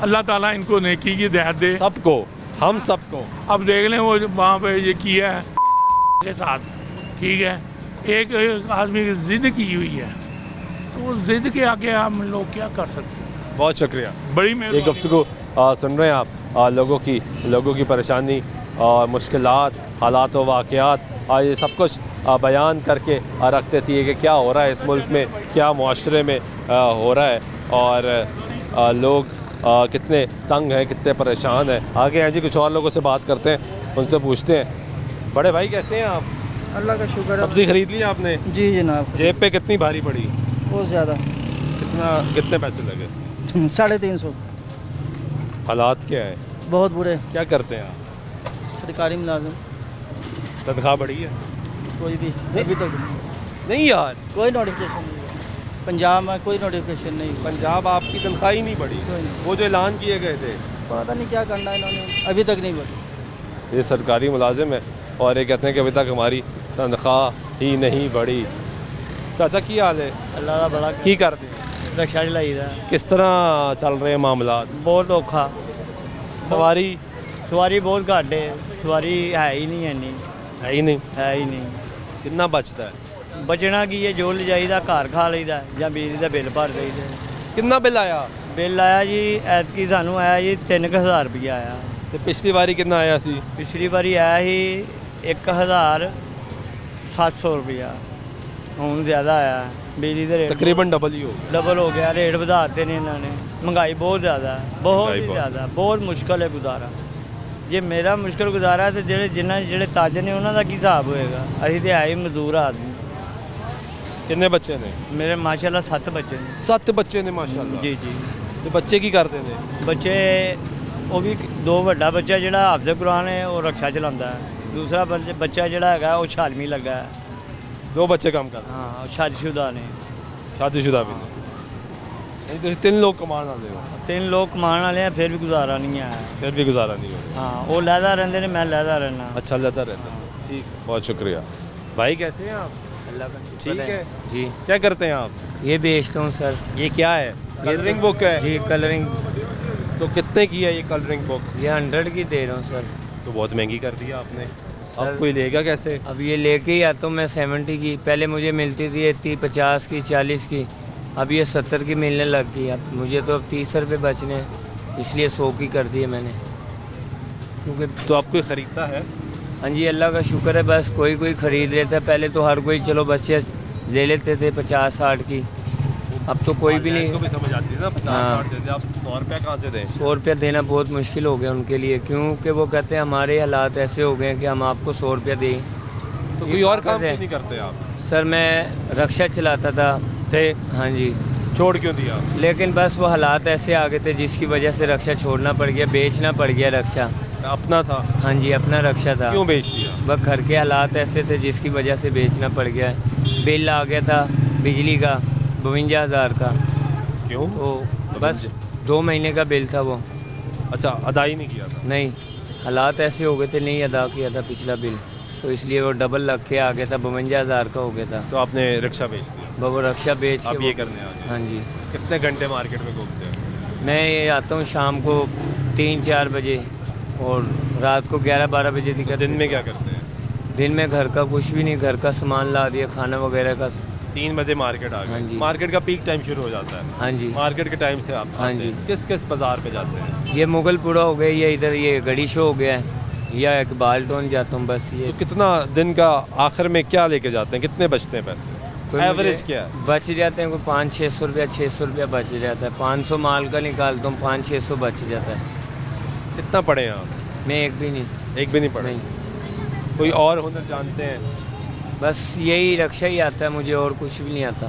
अल्लाह ताला इनको नेकी की हिदायत दे, सबको, हम सबको। अब देख लें वो वहाँ पे ये किया है के साथ, ठीक है, एक आदमी की जिद की हुई है, तो वो जिद के आगे हम लोग क्या कर सकते हैं। बहुत शुक्रिया, बड़ी ये गुफ्तगू सुन रहे हैं आप, लोगों की परेशानी और मुश्किलात, हालात व वाक़यात, ये सब कुछ बयान करके रख देती है कि क्या हो रहा है इस मुल्क में, क्या मुआशरे में हो रहा है, और लोग कितने तंग हैं, कितने परेशान हैं। आगे हैं जी, कुछ और लोगों से बात करते हैं, उनसे पूछते हैं। बड़े भाई कैसे हैं आप? अल्लाह का शुक्र है। सब्ज़ी खरीद ली आपने? जी जनाब। जेब पे कितनी भारी पड़ी? बहुत ज़्यादा। कितने पैसे लगे? 350। हालात क्या है? बहुत बुरे। क्या करते हैं आप? सरकारी मुलाजिम। तनख्वाह बढ़ी है? कोई भी अभी तक नहीं यार, कोई नोटिफिकेशन नहीं। पंजाब में कोई नोटिफिकेशन नहीं। पंजाब आपकी तनख्वाह ही नहीं बढ़ी, वो जो ऐलान किए गए थे। पता नहीं क्या करना है इन्होंने, अभी तक नहीं बढ़ी। ये सरकारी मुलाजिम है और ये कहते हैं कि अभी तक हमारी तनख्वाह ही नहीं बढ़ी। चाचा की हाल है? अल्लाह का बड़ा की करते रक्षा चलाई दा। किस तरह चल रहे हैं मामला? बहुत औखा। सवारी बहुत घट है, सवारी है ही नहीं, है ही नहीं, है ही नहीं। कितना बचता है? बचना की है, जो ले जाइदा घर खा लईदा या बिजली का बिल भर देईदा। कितना बिल आया? बिल आया जी ऐतकी सानू आया जी 3000 रुपया आया। तो पिछली बारी कितना आया सी? पिछली बारी आया ही 1700 रुपया, हूँ ज़्यादा आया। बिजली का रेट तकरीबन डबल हो गया, रेट बढ़ाते ने इन्होंने। महंगाई बहुत ज़्यादा है, बहुत ही ज़्यादा, बहुत मुश्किल है गुजारा। जे मेरा मुश्किल गुजारा है तो ਜਿਹੜੇ ਤਾਜ ਨੇ ਉਹਨਾਂ ਦਾ ਕੀ ਹਿਸਾਬ ਹੋਏਗਾ? ਅਸੀਂ ਤੇ ਆਏ ਮਜ਼ਦੂਰ ਆਦਮੀ। कितने बच्चे ने? मेरे माशाल्लाह 7 बच्चे ने। 7 बच्चे ने माशाल्लाह। जी जी। तो बच्चे की करते ने? बच्चे वो भी 2 ਵੱਡਾ ਬੱਚਾ ਜਿਹੜਾ ਹਾਫਜ਼ ਕੁਰਾਨ है वो रक्षा चलाता है, दूसरा बच्चा ਜਿਹੜਾ ਹੈਗਾ ਉਹ ਛਾਲਮੀ ਲੱਗਾ है। 2 बच्चे काम करते हैं? हाँ, शादीशुदा ने। शादीशुदा भी नहीं? तो 3 लोग कमाने वाले हो? 3 लोग कमाने वाले हैं, फिर भी गुजारा नहीं है। फिर भी गुजारा नहीं हो? हाँ, वो लहदा रहते हैं, मैं लहदा रहना। अच्छा लहदा रहता है, ठीक है, बहुत शुक्रिया। भाई कैसे हैं आप? अल्लाह का ठीक है जी। क्या करते हैं आप? ये बेचता हूँ सर। ये क्या है? कलरिंग बुक है? जी, कलरिंग तो कितने की है ये कलरिंग बुक? ये 100 की दे रहा हूँ सर। तो बहुत महंगी कर दी आपने। अब कोई लेगा कैसे? अब ये लेके ही आता हूँ मैं 70 की, पहले मुझे मिलती थी 80, 50 की, 40 की, अब ये 70 की मिलने लग गई। अब मुझे तो अब 30 रुपये बचने हैं, इसलिए 100 की कर दी है मैंने। क्योंकि तो आप कोई ख़रीदता है? हाँ जी, अल्लाह का शुक्र है, बस कोई कोई ख़रीद लेता है। पहले तो हर कोई चलो बच्चे ले लेते थे 50-60 की, अब तो कोई भी नहीं। को भी समझ आती है ना, 50-60 देते, आप 100 रुपया कहाँ से दें? 100 रुपया देना बहुत मुश्किल हो गया उनके लिए, क्योंकि वो कहते हैं हमारे हालात ऐसे हो गए हैं कि हम आपको 100 रुपया दें। तो कोई और काम क्यों नहीं करते आप? सर मैं रक्षा चलाता था। हाँ जी। छोड़ क्यों दिया? लेकिन बस वो हालात ऐसे आ गए थे जिसकी वजह से रक्षा छोड़ना पड़ गया, बेचना पड़ गया रक्षा। अपना था? हाँ जी, अपना रक्षा था। क्यों बेच दिया? बस घर के हालात ऐसे थे जिसकी वजह से बेचना पड़ गया। बिल आ गया था बिजली का 52,000 का। क्यों? तो बस 2 महीने का बिल था वो। अच्छा, अदा ही नहीं किया था? नहीं, हालात ऐसे हो गए थे, नहीं अदा किया था पिछला बिल, तो इसलिए वो डबल लग के आ गया था, 52,000 का हो गया था। तो आपने रिक्शा बेच दिया? वो रक्षा बेच आप के ये करने आ गए? हाँ जी। कितने घंटे मार्केट में घूमते हैं? मैं ये आता हूँ शाम को 3-4 बजे और रात को 11-12 बजे दिखा। दिन में क्या करते हैं? दिन में घर का कुछ भी नहीं, घर का सामान ला दिया, खाना वगैरह का। 3 बजे मार्केट आ गए। हाँ जी। मार्केट का पीक टाइम शुरू हो जाता है। हाँ जी। मार्केट के टाइम से आप हाँ जी। किस किस बाज़ार पे जाते हैं? ये मुगलपुरा हो गया, ये इधर ये गड़ी शो हो गया है, या इकबाल टोन जाता हूँ बस। ये तो कितना दिन का आखिर में क्या लेके जाते हैं? कितने बचते हैं पैसे? एवरेज क्या है? बच जाते हैं कोई 500-600 रुपया, 600 रुपया बच जाता है। 500 माल का निकालता हूँ, 500-600 बच जाता है। कितना पढ़े हैं आप? मैं एक भी नहीं। एक भी नहीं पढ़े? नहीं। कोई और हुनर जानते हैं? बस यही रक्षा ही आता है मुझे, और कुछ भी नहीं आता।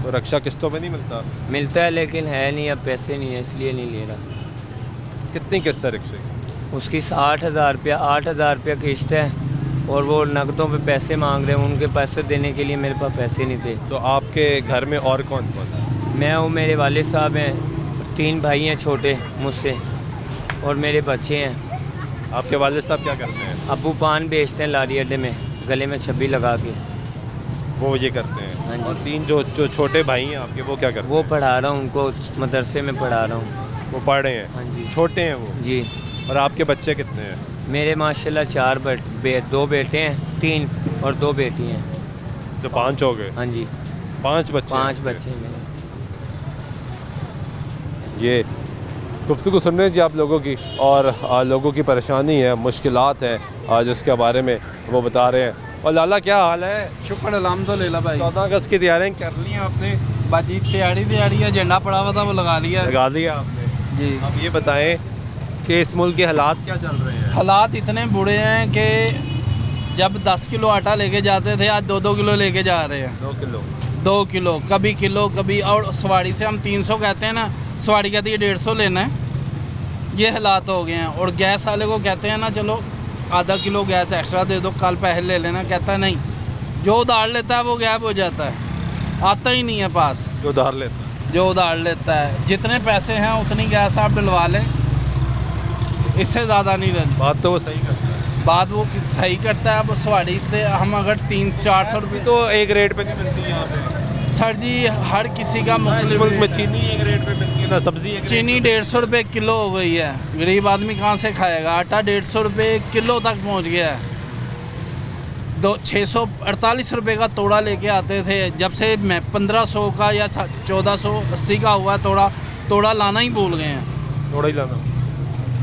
तो रक्षा किस्तों पे नहीं मिलता? मिलता है लेकिन है नहीं, अब पैसे नहीं है इसलिए नहीं ले रहा। कितनी किस्त है रिक्शे? उसकी 60,000 रुपया, 8,000 रुपया किस्त है, और वो नकदों पे पैसे मांग रहे हैं। उनके पैसे देने के लिए मेरे पास पैसे नहीं थे। तो आपके घर में और कौन कौन है? मैं हूँ, मेरे वालिद साहब हैं, 3 भाई हैं छोटे मुझसे, और मेरे बच्चे हैं। आपके वालिद साहब क्या करते हैं? अब्बू पान बेचते हैं लारी अड्डे में, गले में छब्बी लगा के। वो ये करते हैं? हाँ जी। और 3 जो छोटे भाई हैं आपके, वो क्या करते हैं? वो पढ़ा रहा हूँ उनको, मदरसे में पढ़ा रहा हूँ। वो पढ़ रहे हैं? हाँ जी। छोटे हैं वो? जी। और आपके बच्चे कितने हैं? मेरे माशाल्लाह 2 बेटे हैं, 3 और 2 बेटी हैं। तो 5 हो गए? हाँ जी। 5 बच्चे? 5 बच्चे हैं मेरे। ये गुफ्तगू सुन रहे हैं जी आप लोगों की, और लोगों की परेशानी है, मुश्किलात है जिसके बारे में वो बता रहे हैं। और लाला क्या हाल है? शुक्र अल्हम्दुलिल्लाह भाई। 14 अगस्त की तैयारियां कर ली हैं आपने? बाजी तैयारी है, झंडा पड़ा हुआ था वो लगा लिया। लगा दिया आपने? जी। अब ये बताएं कि इस मुल्क के हालात क्या चल रहे हैं? हालात इतने बुरे हैं कि जब 10 किलो आटा लेके जाते थे, आज 2-2 किलो लेके जा रहे हैं। 2 किलो कभी किलो कभी, और सवारी से हम 300 कहते हैं ना, सवारी कहती है 150 लेना है। ये हालात हो गए हैं। और गैस वाले को कहते हैं ना चलो आधा किलो गैस एक्स्ट्रा दे दो, कल पैसे ले लेना, कहता है नहीं, जो उधार लेता है वो गायब हो जाता है, आता ही नहीं है पास। जो उधार लेता है? जो उधार लेता है, जितने पैसे हैं उतनी गैस आप डलवा लें, इससे ज़्यादा नहीं रहती। बात तो वो सही करता है। बात वो सही करता है। अब सवारी से हम अगर 300-400 रुपये तो एक रेट पे नहीं मिलती यहाँ पे सर जी, हर किसी का मुल्क में चीनी एक रेट पे मिलती है ना, सब्जी चीनी 150 रुपये किलो हो गई है। गरीब आदमी कहाँ से खाएगा? आटा 150 रुपये किलो तक पहुँच गया है। 648 रुपये का तोड़ा लेके आते थे, जब से मैं 1500 का या 1480 का हुआ तोड़ा लाना ही भूल गए हैं। तोड़ा ही लाना?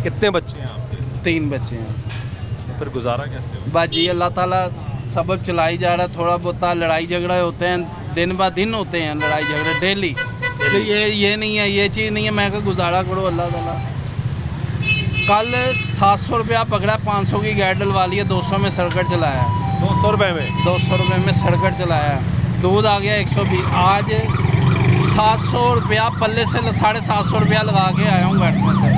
कितने बच्चे हैं आपके? 3 बच्चे हैं। फिर गुजारा कैसे हो? बाजी अल्लाह ताला सबब चलाई जा रहा है। थोड़ा बहुत लड़ाई झगड़े होते हैं, दिन ब दिन होते हैं लड़ाई झगड़े डेली। तो ये नहीं है, ये चीज़ नहीं है मैं का गुजारा करो अल्लाह ताला। कल 700 रुपया पकड़ा, 500 की गैस डलवा ली है, 200 में सर्किट चलाया। 200 रुपये में? 200 रुपये में सर्किट चलाया। दूध आ गया 120। आज 700 रुपया पल्ले से 750 रुपया लगा के आया हूँ घर में से,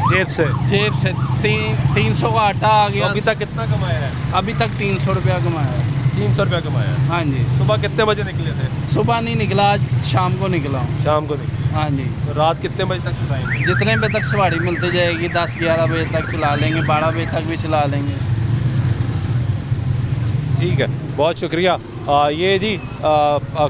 जेब से 300 का आटा आ गया। अभी तक कितना कमाया है? अभी तक 300 रुपया कमाया है। 300 रुपया कमाया है? हाँ जी। सुबह कितने बजे निकले थे? सुबह नहीं निकला, आज शाम को निकला हूँ। शाम को निकले? हाँ जी। तो रात कितने बजे तक चलाएंगे? जितने बजे तक सवारी मिलती जाएगी, 10-11 बजे तक चला लेंगे, 12 बजे तक भी चला लेंगे। ठीक है, बहुत शुक्रिया। ये जी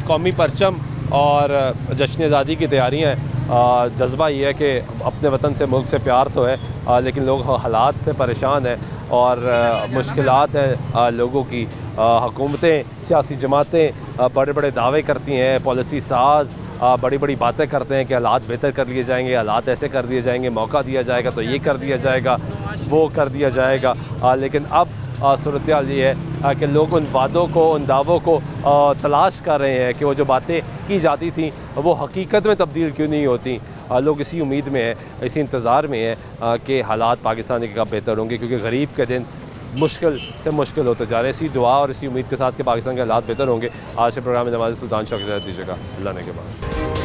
कौमी परचम और जश्न आज़ादी की तैयारियाँ हैं जज्बा ये है कि अपने वतन से, मुल्क से प्यार तो है, लेकिन लोग हालात से परेशान हैं और मुश्किलात हैं लोगों की। हुकूमतें, सियासी जमातें बड़े बड़े दावे करती हैं, पॉलिसी साज बड़ी बड़ी बातें करते हैं कि हालात बेहतर कर लिए जाएंगे, हालात ऐसे कर दिए जाएंगे, मौका दिया जाएगा तो ये कर दिया जाएगा, वो कर दिया जाएगा। लेकिन अब सूरत हाल ये है कि लोग उन वादों को, उन दावों को तलाश कर रहे हैं कि वो जो बातें की जाती थी वो हकीकत में तब्दील क्यों नहीं होती। लोग इसी उम्मीद में हैं, इसी इंतज़ार में हैं कि हालात पाकिस्तान के कब बेहतर होंगे, क्योंकि गरीब के दिन मुश्किल से मुश्किल होते जा रहे हैं। इसी दुआ और इसी उम्मीद के साथ कि पाकिस्तान के हालात बेहतर होंगे, आज के प्रोग्राम में नवाज़ सुल्तान शाह के साथ दीजिएगा। अल्लाह ने के बाद।